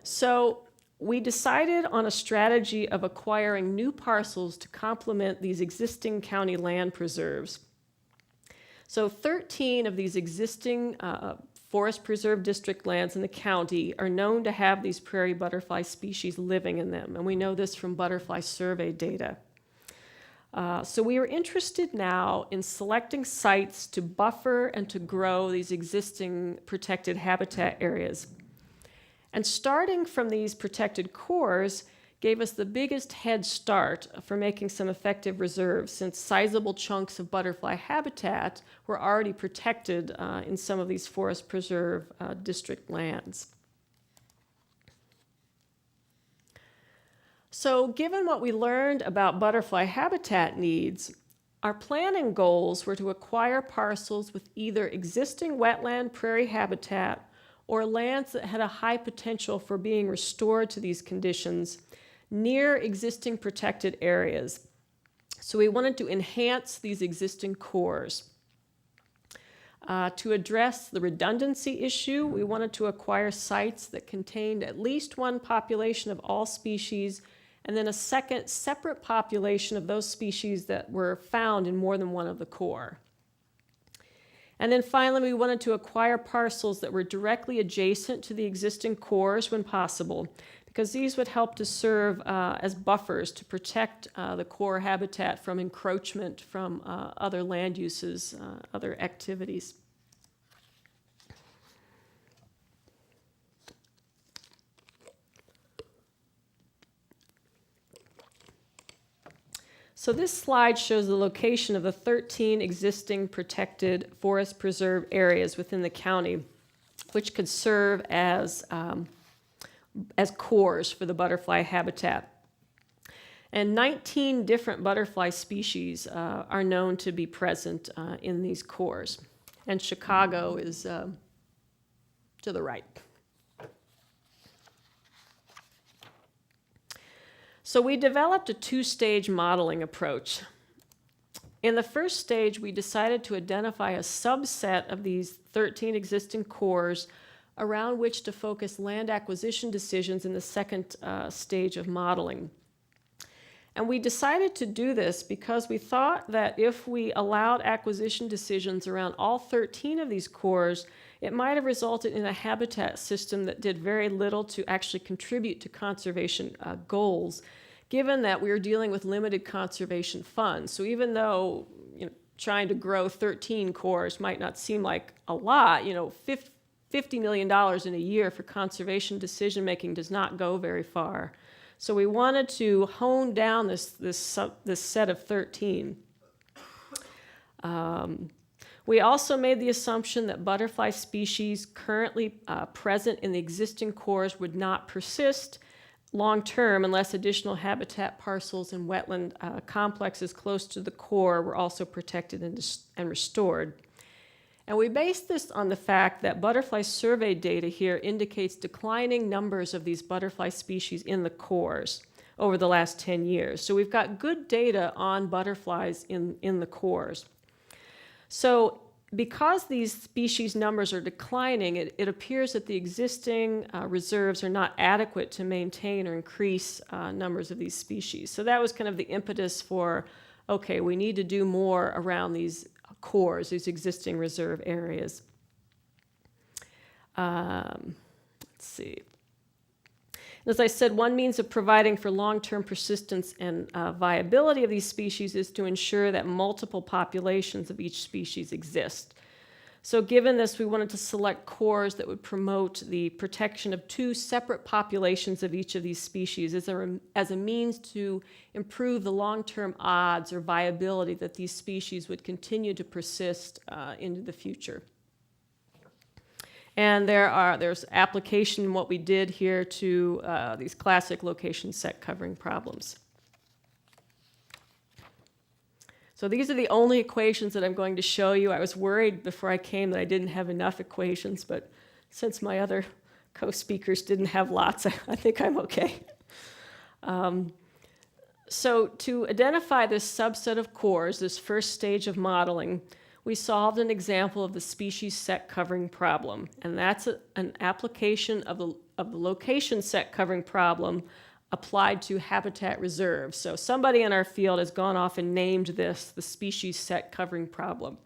So we decided on a strategy of acquiring new parcels to complement these existing county land preserves. So 13 of these existing Forest Preserve District lands in the county are known to have these prairie butterfly species living in them, and we know this from butterfly survey data. So we are interested now in selecting sites to buffer and to grow these existing protected habitat areas. And starting from these protected cores gave us the biggest head start for making some effective reserves, since sizable chunks of butterfly habitat were already protected in some of these Forest Preserve District lands. So given what we learned about butterfly habitat needs, our planning goals were to acquire parcels with either existing wetland prairie habitat or lands that had a high potential for being restored to these conditions near existing protected areas. So we wanted to enhance these existing cores. To address the redundancy issue, we wanted to acquire sites that contained at least one population of all species and then a second separate population of those species that were found in more than one of the core. And then finally, we wanted to acquire parcels that were directly adjacent to the existing cores when possible, because these would help to serve as buffers to protect the core habitat from encroachment from other land uses, other activities. So this slide shows the location of the 13 existing protected forest preserve areas within the county, which could serve as cores for the butterfly habitat. And 19 different butterfly species are known to be present in these cores. And Chicago is to the right. So we developed a two-stage modeling approach. In the first stage, we decided to identify a subset of these 13 existing cores around which to focus land acquisition decisions in the second stage of modeling. And we decided to do this because we thought that if we allowed acquisition decisions around all 13 of these cores, it might have resulted in a habitat system that did very little to actually contribute to conservation goals, given that we were dealing with limited conservation funds. So even though trying to grow 13 cores might not seem like a lot, $50 million in a year for conservation decision making does not go very far. So we wanted to hone down this set of 13. We also made the assumption that butterfly species currently present in the existing cores would not persist long-term unless additional habitat parcels and wetland complexes close to the core were also protected and restored. And we based this on the fact that butterfly survey data here indicates declining numbers of these butterfly species in the cores over the last 10 years. So we've got good data on butterflies in the cores. So because these species numbers are declining, it appears that the existing reserves are not adequate to maintain or increase numbers of these species. So that was kind of the impetus for, okay, we need to do more around these cores, these existing reserve areas. Let's see. As I said, one means of providing for long-term persistence and viability of these species is to ensure that multiple populations of each species exist. So given this, we wanted to select cores that would promote the protection of two separate populations of each of these species as a means to improve the long-term odds or viability that these species would continue to persist into the future. And there's application in what we did here to these classic location set covering problems. So these are the only equations that I'm going to show you. I was worried before I came that I didn't have enough equations, but since my other co-speakers didn't have lots, I think I'm okay. So to identify this subset of cores, this first stage of modeling, we solved an example of the species set covering problem, and that's an application of the location set covering problem applied to habitat reserves. So somebody in our field has gone off and named this the species set covering problem.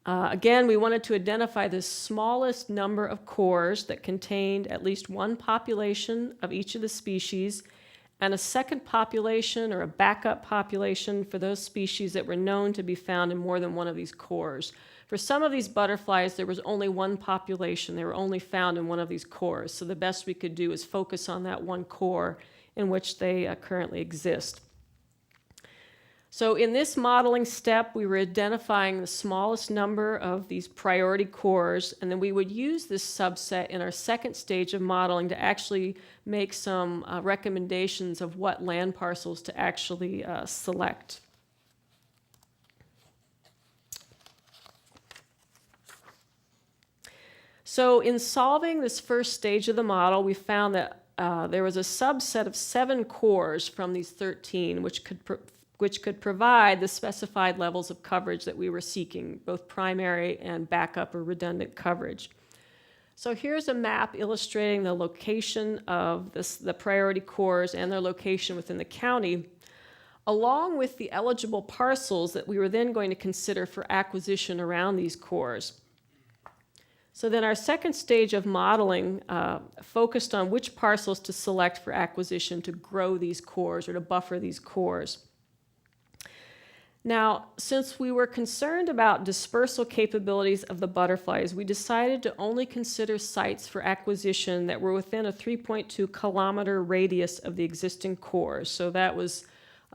Again, we wanted to identify the smallest number of cores that contained at least one population of each of the species and a second population or a backup population for those species that were known to be found in more than one of these cores. For some of these butterflies, there was only one population. They were only found in one of these cores. So the best we could do is focus on that one core in which they currently exist. So in this modeling step, we were identifying the smallest number of these priority cores, and then we would use this subset in our second stage of modeling to actually make some recommendations of what land parcels to actually select. So in solving this first stage of the model, we found that there was a subset of 7 cores from these 13 which could provide the specified levels of coverage that we were seeking, both primary and backup or redundant coverage. So here's a map illustrating the location of the priority cores and their location within the county, along with the eligible parcels that we were then going to consider for acquisition around these cores. So then our second stage of modeling focused on which parcels to select for acquisition to grow these cores or to buffer these cores. Now, since we were concerned about dispersal capabilities of the butterflies, we decided to only consider sites for acquisition that were within a 3.2 kilometer radius of the existing cores. So that was,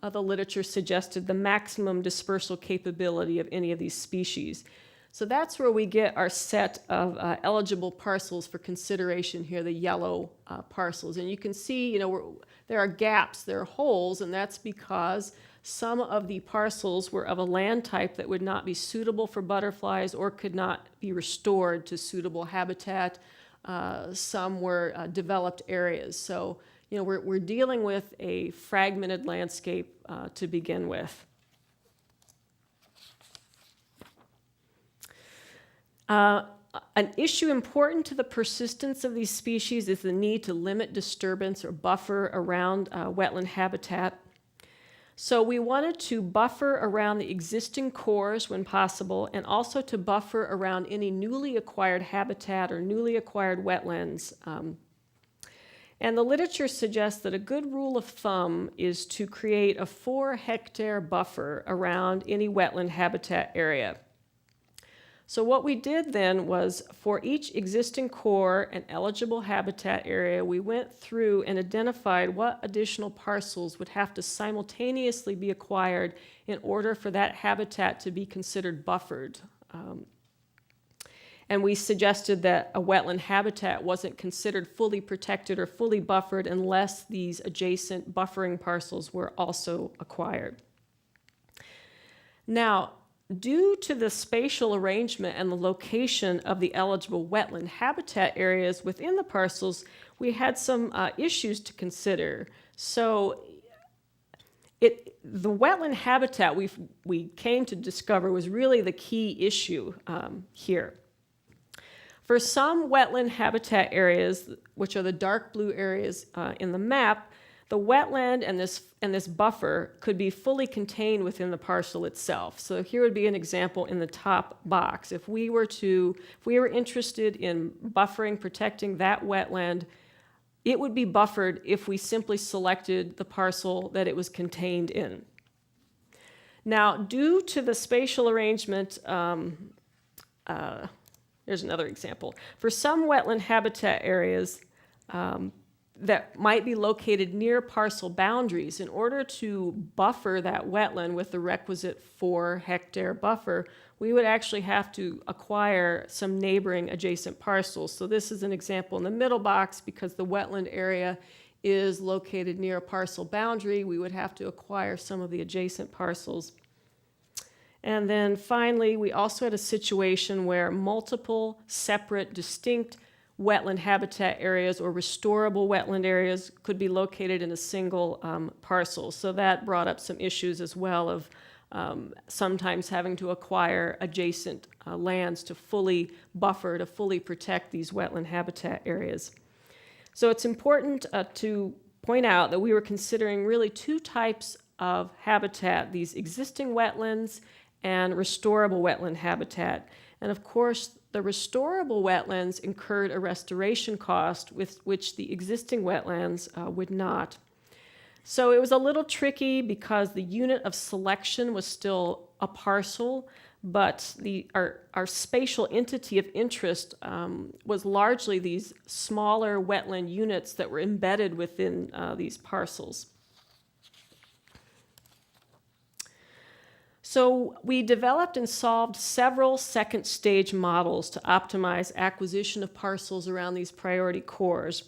the literature suggested, the maximum dispersal capability of any of these species. So that's where we get our set of eligible parcels for consideration here, the yellow parcels. And you can see, there are gaps, there are holes, and that's because some of the parcels were of a land type that would not be suitable for butterflies or could not be restored to suitable habitat. Some were developed areas. So, we're dealing with a fragmented landscape to begin with. An issue important to the persistence of these species is the need to limit disturbance or buffer around wetland habitat. So we wanted to buffer around the existing cores when possible, and also to buffer around any newly acquired habitat or newly acquired wetlands. And the literature suggests that a good rule of thumb is to create a 4-hectare buffer around any wetland habitat area. So what we did then was, for each existing core and eligible habitat area, we went through and identified what additional parcels would have to simultaneously be acquired in order for that habitat to be considered buffered. And we suggested that a wetland habitat wasn't considered fully protected or fully buffered unless these adjacent buffering parcels were also acquired. Now, due to the spatial arrangement and the location of the eligible wetland habitat areas within the parcels, we had some issues to consider. So the wetland habitat we came to discover was really the key issue here. For some wetland habitat areas, which are the dark blue areas in the map, the wetland and this buffer could be fully contained within the parcel itself. So here would be an example in the top box. If we were interested in buffering, protecting that wetland, it would be buffered if we simply selected the parcel that it was contained in. Now, due to the spatial arrangement, here's another example. For some wetland habitat areas, that might be located near parcel boundaries, in order to buffer that wetland with the requisite 4-hectare buffer, we would actually have to acquire some neighboring adjacent parcels. So this is an example in the middle box. Because the wetland area is located near a parcel boundary, we would have to acquire some of the adjacent parcels. And then finally, we also had a situation where multiple separate, distinct wetland habitat areas or restorable wetland areas could be located in a single parcel. So that brought up some issues as well of sometimes having to acquire adjacent lands to fully buffer, to fully protect these wetland habitat areas. So it's important to point out that we were considering really 2 types of habitat, these existing wetlands and restorable wetland habitat. And of course, the restorable wetlands incurred a restoration cost with which the existing wetlands would not. So it was a little tricky because the unit of selection was still a parcel, but our spatial entity of interest was largely these smaller wetland units that were embedded within these parcels. So we developed and solved several second stage models to optimize acquisition of parcels around these priority cores.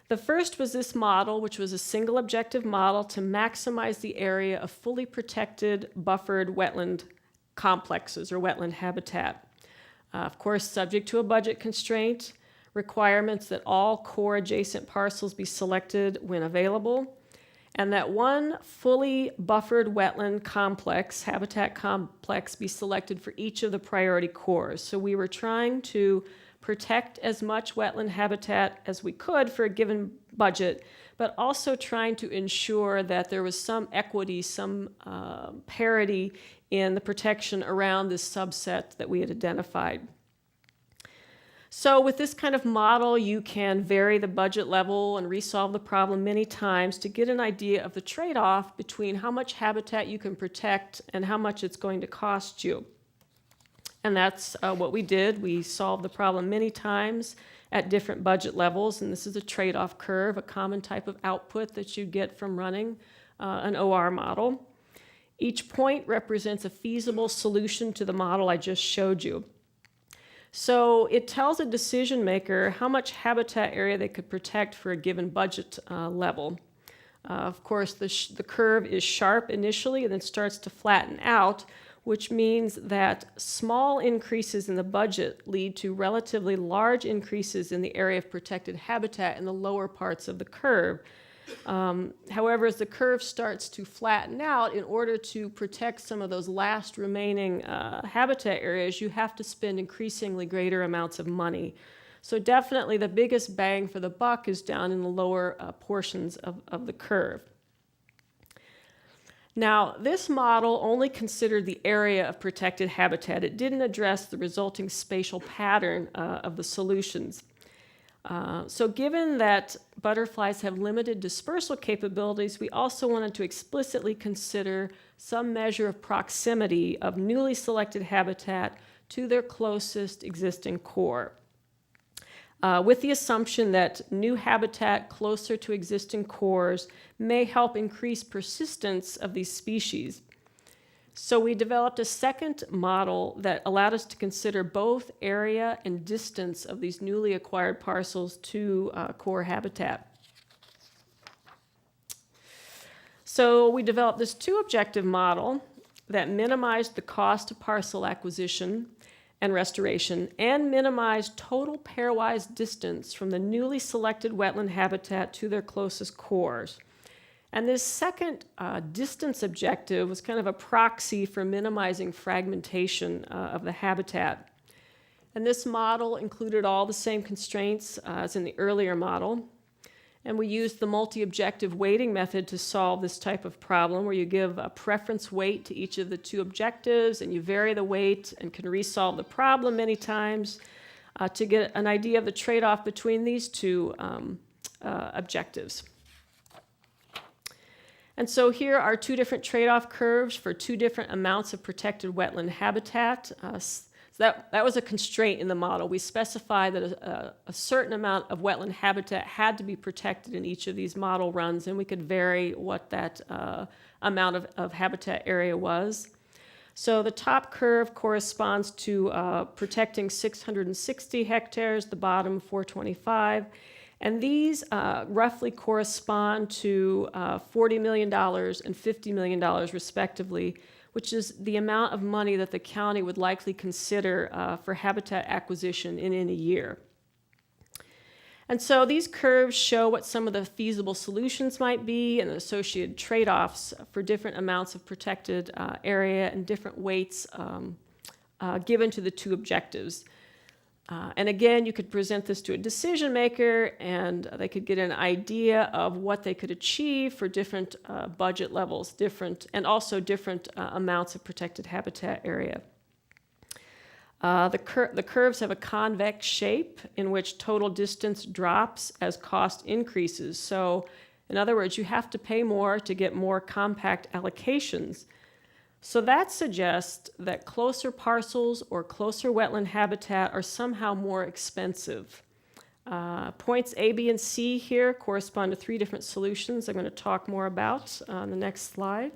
The first was this model, which was a single objective model to maximize the area of fully protected buffered wetland complexes or wetland habitat. Of course, subject to a budget constraint, requirements that all core adjacent parcels be selected when available, and that one fully buffered wetland complex, habitat complex, be selected for each of the priority cores. So we were trying to protect as much wetland habitat as we could for a given budget, but also trying to ensure that there was some equity, some parity in the protection around this subset that we had identified. So with this kind of model, you can vary the budget level and resolve the problem many times to get an idea of the trade-off between how much habitat you can protect and how much it's going to cost you. And that's what we did. We solved the problem many times at different budget levels, and this is a trade-off curve, a common type of output that you get from running an OR model. Each point represents a feasible solution to the model I just showed you. So it tells a decision maker how much habitat area they could protect for a given budget level. Of course, the curve is sharp initially and then starts to flatten out, which means that small increases in the budget lead to relatively large increases in the area of protected habitat in the lower parts of the curve. However, as the curve starts to flatten out, in order to protect some of those last remaining habitat areas, you have to spend increasingly greater amounts of money. So definitely the biggest bang for the buck is down in the lower portions of the curve. Now, this model only considered the area of protected habitat. It didn't address the resulting spatial pattern of the solutions. So given that butterflies have limited dispersal capabilities, we also wanted to explicitly consider some measure of proximity of newly selected habitat to their closest existing core, with the assumption that new habitat closer to existing cores may help increase persistence of these species. So we developed a second model that allowed us to consider both area and distance of these newly acquired parcels to core habitat. So we developed this two-objective model that minimized the cost of parcel acquisition and restoration and minimized total pairwise distance from the newly selected wetland habitat to their closest cores. And this second distance objective was kind of a proxy for minimizing fragmentation of the habitat. And this model included all the same constraints as in the earlier model. And we used the multi-objective weighting method to solve this type of problem, where you give a preference weight to each of the two objectives and you vary the weight and can resolve the problem many times to get an idea of the trade-off between these two objectives. And so here are two different trade-off curves for two different amounts of protected wetland habitat. So that was a constraint in the model. We specified that a certain amount of wetland habitat had to be protected in each of these model runs, and we could vary what that amount of habitat area was. So the top curve corresponds to protecting 660 hectares, the bottom 425. And these roughly correspond to $40 million and $50 million respectively, which is the amount of money that the county would likely consider for habitat acquisition in any year. And so these curves show what some of the feasible solutions might be and the associated trade-offs for different amounts of protected area and different weights given to the two objectives. And again, you could present this to a decision maker and they could get an idea of what they could achieve for different budget levels, and also different amounts of protected habitat area. The curves have a convex shape in which total distance drops as cost increases. So in other words, you have to pay more to get more compact allocations. So that suggests that closer parcels or closer wetland habitat are somehow more expensive. Points A, B, and C here correspond to three different solutions I'm going to talk more about on the next slide.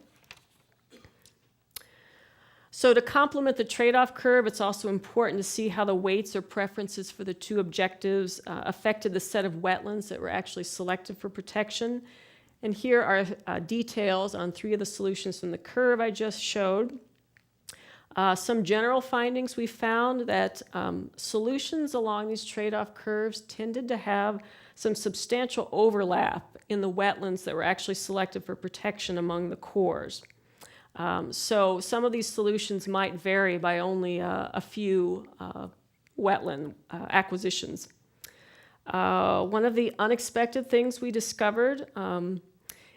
So to complement the trade-off curve, it's also important to see how the weights or preferences for the two objectives affected the set of wetlands that were actually selected for protection. And here are details on three of the solutions from the curve I just showed. Some general findings we found that solutions along these trade-off curves tended to have some substantial overlap in the wetlands that were actually selected for protection among the cores. So some of these solutions might vary by only a few wetland acquisitions. One of the unexpected things we discovered,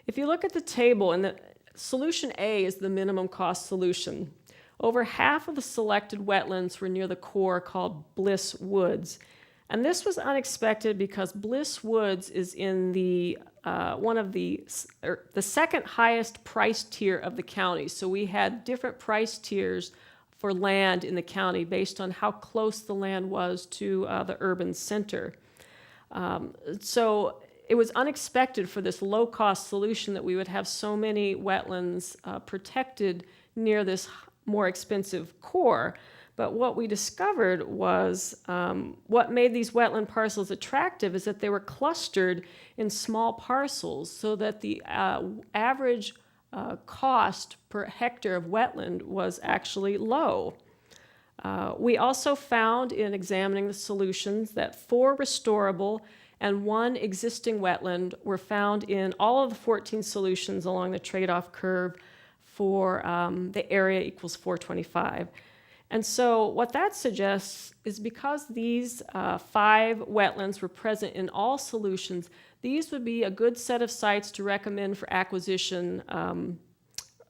if you look at the table, and the solution A is the minimum cost solution. Over half of the selected wetlands were near the core called Bliss Woods. And this was unexpected because Bliss Woods is in the the second highest price tier of the county. So we had different price tiers for land in the county based on how close the land was to the urban center. So it was unexpected for this low-cost solution that we would have so many wetlands protected near this more expensive core. But what we discovered was what made these wetland parcels attractive is that they were clustered in small parcels so that the average cost per hectare of wetland was actually low. We also found in examining the solutions that 4 restorable and 1 existing wetland were found in all of the 14 solutions along the trade-off curve for the area equals 425. And so what that suggests is because these 5 wetlands were present in all solutions, these would be a good set of sites to recommend for acquisition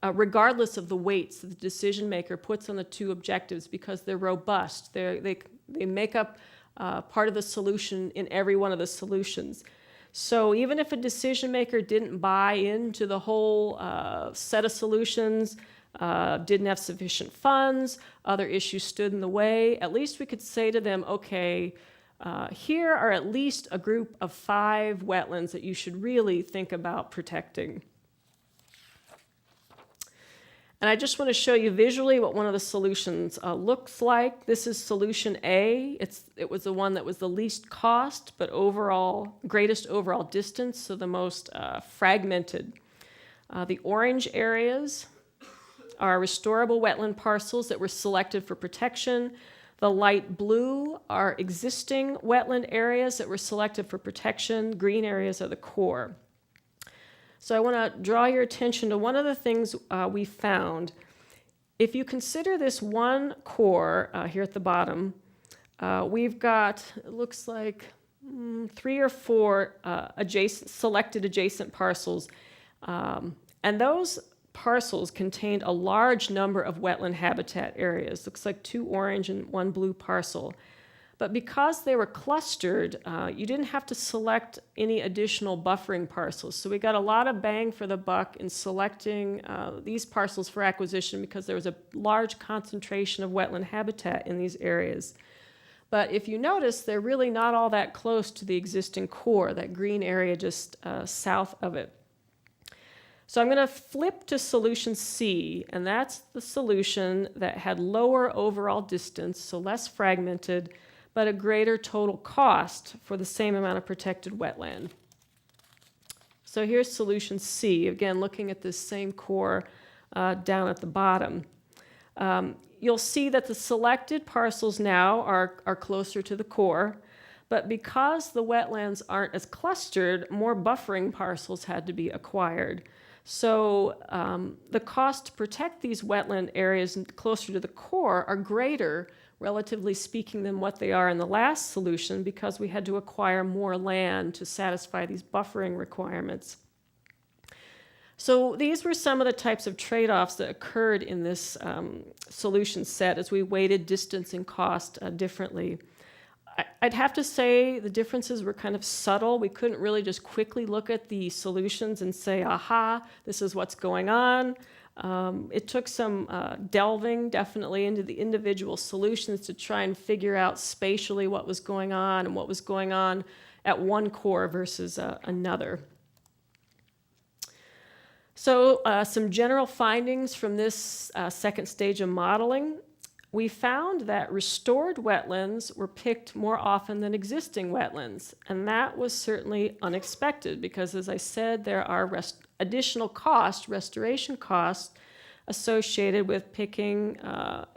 regardless of the weights that the decision maker puts on the 2 objectives, because they're robust. They make up part of the solution in every one of the solutions. So even if a decision maker didn't buy into the whole set of solutions, didn't have sufficient funds, other issues stood in the way, at least we could say to them, okay, here are at least a group of 5 wetlands that you should really think about protecting. And I just want to show you visually what one of the solutions looks like. This is solution A. It was the one that was the least cost, but greatest overall distance, so the most fragmented. The orange areas are restorable wetland parcels that were selected for protection. The light blue are existing wetland areas that were selected for protection. Green areas are the core. So I want to draw your attention to one of the things we found. If you consider this one core here at the bottom, we've got, it looks like 3 or 4 selected adjacent parcels. And those parcels contained a large number of wetland habitat areas. Looks like 2 orange and 1 blue parcel. But because they were clustered, you didn't have to select any additional buffering parcels. So we got a lot of bang for the buck in selecting these parcels for acquisition because there was a large concentration of wetland habitat in these areas. But if you notice, they're really not all that close to the existing core, that green area just south of it. So I'm going to flip to solution C, and that's the solution that had lower overall distance, so less fragmented, but a greater total cost for the same amount of protected wetland. So here's solution C, again looking at this same core down at the bottom. You'll see that the selected parcels now are closer to the core, but because the wetlands aren't as clustered, more buffering parcels had to be acquired. So the cost to protect these wetland areas closer to the core are greater, relatively speaking, than what they are in the last solution because we had to acquire more land to satisfy these buffering requirements. So these were some of the types of trade-offs that occurred in this solution set as we weighted distance and cost differently. I'd have to say the differences were kind of subtle. We couldn't really just quickly look at the solutions and say, aha, this is what's going on. It took some delving definitely into the individual solutions to try and figure out spatially what was going on and what was going on at one core versus another. So some general findings from this second stage of modeling. We found that restored wetlands were picked more often than existing wetlands, and that was certainly unexpected because, as I said, there are additional costs, restoration costs, associated with picking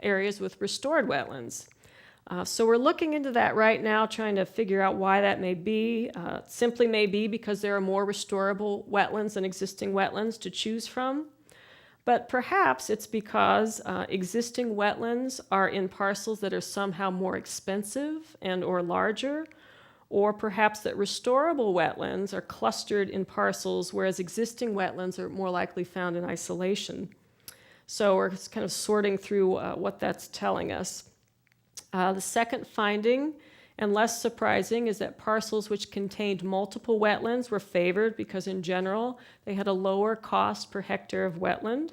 areas with restored wetlands. So we're looking into that right now, trying to figure out why that may be. Simply may be because there are more restorable wetlands than existing wetlands to choose from. But perhaps it's because existing wetlands are in parcels that are somehow more expensive and or larger, or perhaps that restorable wetlands are clustered in parcels, whereas existing wetlands are more likely found in isolation. So we're kind of sorting through what that's telling us. The second finding And less surprising is that parcels which contained multiple wetlands were favored because in general they had a lower cost per hectare of wetland.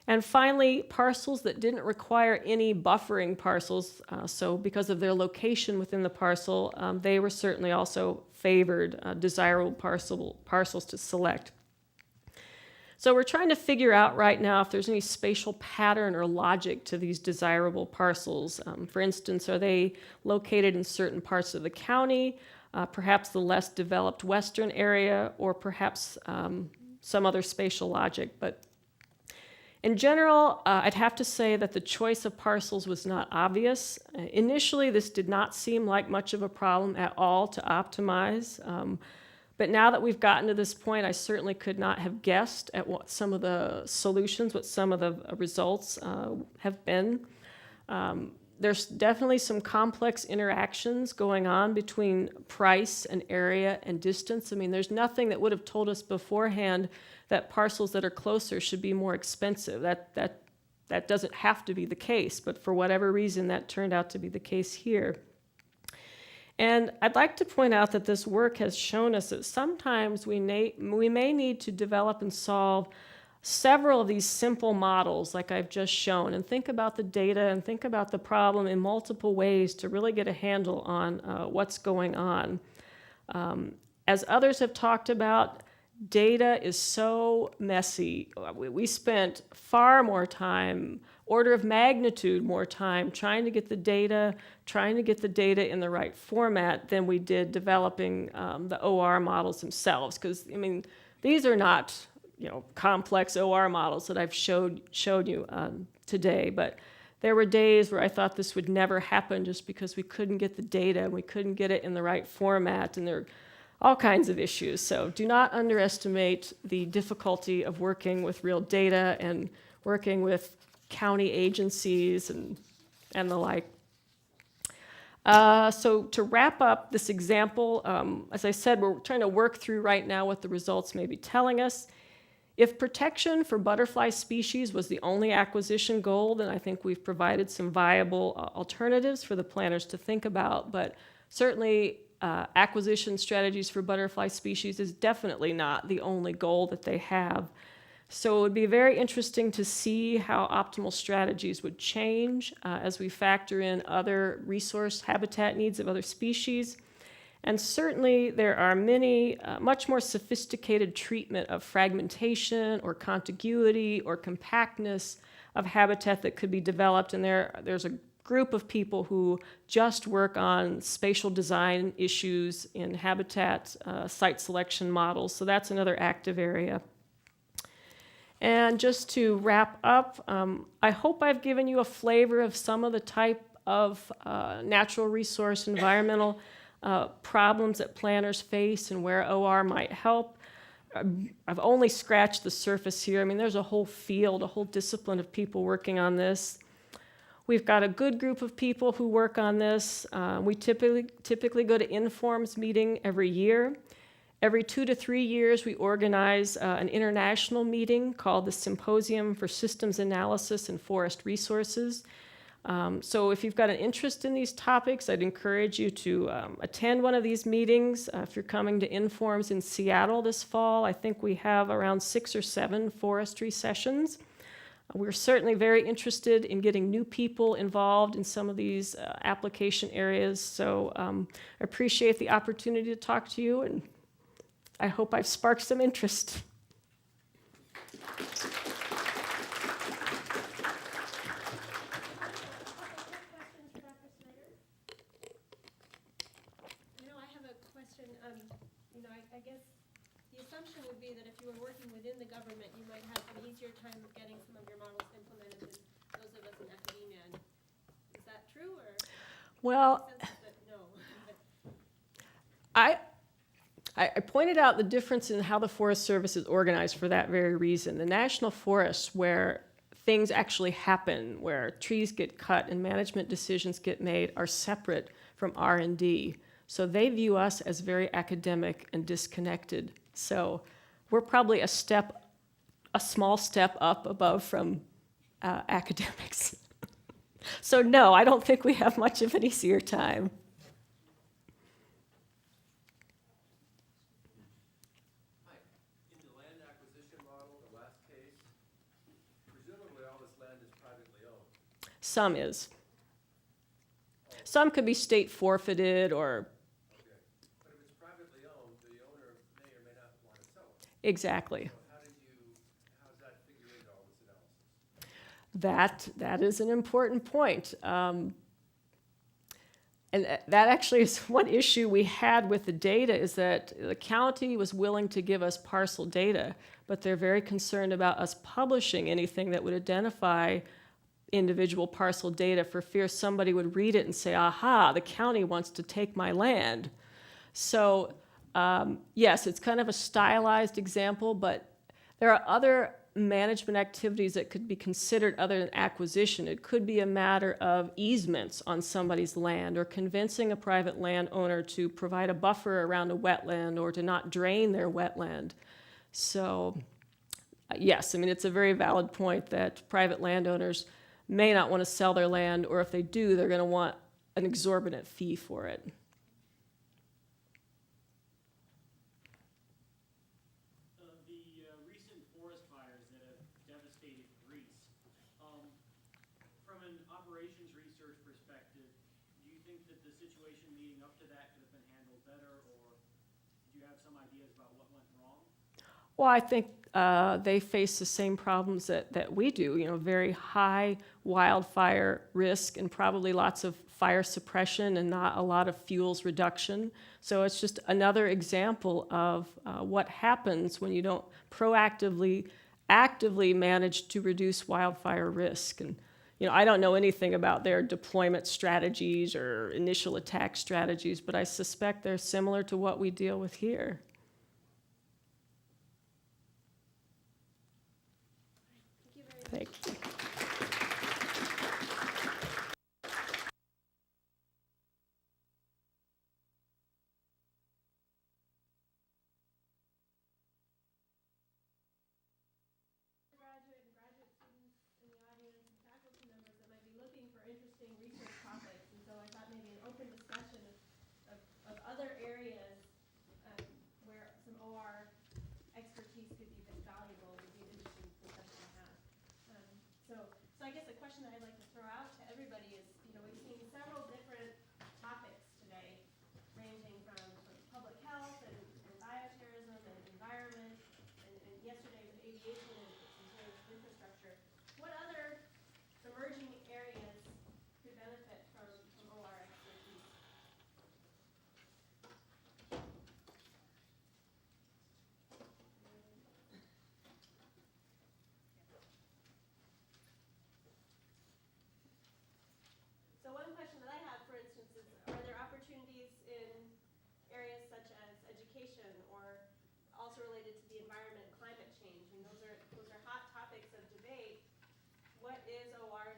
And finally, parcels that didn't require any buffering parcels, so because of their location within the parcel, they were certainly also favored, desirable parcels to select. So we're trying to figure out right now if there's any spatial pattern or logic to these desirable parcels. For instance, are they located in certain parts of the county, perhaps the less developed western area, or perhaps some other spatial logic? But in general, I'd have to say that the choice of parcels was not obvious. Initially, this did not seem like much of a problem at all to optimize. But now that we've gotten to this point, I certainly could not have guessed at what some of the solutions, what some of the results have been. There's definitely some complex interactions going on between price and area and distance. I mean, there's nothing that would have told us beforehand that parcels that are closer should be more expensive. That doesn't have to be the case, but for whatever reason, that turned out to be the case here. And I'd like to point out that this work has shown us that sometimes we may need to develop and solve several of these simple models like I've just shown, and think about the data and think about the problem in multiple ways to really get a handle on what's going on. As others have talked about, data is so messy. We spent far more time, order of magnitude more time, trying to get the data in the right format than we did developing the OR models themselves. Because, I mean, these are not, complex OR models that I've showed you today, but there were days where I thought this would never happen just because we couldn't get the data and we couldn't get it in the right format, and there are all kinds of issues. So do not underestimate the difficulty of working with real data and working with county agencies and the like. So to wrap up this example, as I said, we're trying to work through right now what the results may be telling us. If protection for butterfly species was the only acquisition goal, then I think we've provided some viable alternatives for the planners to think about. But certainly acquisition strategies for butterfly species is definitely not the only goal that they have. So it would be very interesting to see how optimal strategies would change as we factor in other resource habitat needs of other species. And certainly there are many much more sophisticated treatment of fragmentation or contiguity or compactness of habitat that could be developed. And there's a group of people who just work on spatial design issues in habitat site selection models. So that's another active area. And just to wrap up, I hope I've given you a flavor of some of the type of natural resource environmental problems that planners face and where OR might help. I've only scratched the surface here. I mean, there's a whole field, a whole discipline of people working on this. We've got a good group of people who work on this. We typically go to Informs meeting every year. Every 2 to 3 years, we organize an international meeting called the Symposium for Systems Analysis and Forest Resources. So if you've got an interest in these topics, I'd encourage you to attend one of these meetings. If you're coming to Informs in Seattle this fall, I think we have around 6 or 7 forestry sessions. We're certainly very interested in getting new people involved in some of these application areas. So I appreciate the opportunity to talk to you, and I hope I've sparked some interest. I guess the assumption would be that if you were working within the government, you might have an easier time of getting some of your models implemented than those of us in academia. Is that true, or? Well, No. I pointed out the difference in how the Forest Service is organized for that very reason. The national forests, where things actually happen, where trees get cut and management decisions get made, are separate from R&D. So they view us as very academic and disconnected. So we're probably a small step up above from academics. So no, I don't think we have much of an easier time. Some is. Some could be state forfeited or. Okay, but if it's privately owned, the owner may or may not want to sell it. Exactly. So how does that figure into all this analysis? That is an important point. And that actually is one issue we had with the data, is that the county was willing to give us parcel data, but they're very concerned about us publishing anything that would identify individual parcel data for fear somebody would read it and say, aha, the county wants to take my land. So yes, it's kind of a stylized example, but there are other management activities that could be considered other than acquisition. It could be a matter of easements on somebody's land, or convincing a private landowner to provide a buffer around a wetland or to not drain their wetland. So yes, I mean, it's a very valid point that private landowners may not want to sell their land, or if they do, they're going to want an exorbitant fee for it. Recent forest fires that have devastated Greece, from an operations research perspective, do you think that the situation leading up to that could have been handled better, or do you have some ideas about what went wrong? Well, I think they face the same problems that we do, very high wildfire risk and probably lots of fire suppression and not a lot of fuels reduction. So it's just another example of what happens when you don't proactively, actively manage to reduce wildfire risk. And I don't know anything about their deployment strategies or initial attack strategies, but I suspect they're similar to what we deal with here. Thank you. Graduate students in the audience and faculty members that might be looking for interesting research topics, and so I thought maybe an open discussion of other areas where some OR expertise could be valuable would be an interesting discussion to have. So I guess the question that I'd like to throw out to everybody is, we've seen several different topics today, ranging from public health and bioterrorism and environment, and yesterday was aviation and infrastructure. What other emerging areas could benefit from OR expertise? So one question that I have, for instance, is, are there opportunities in areas such as education, or also related to the environment and climate change? And those are hot topics of debate. What is OR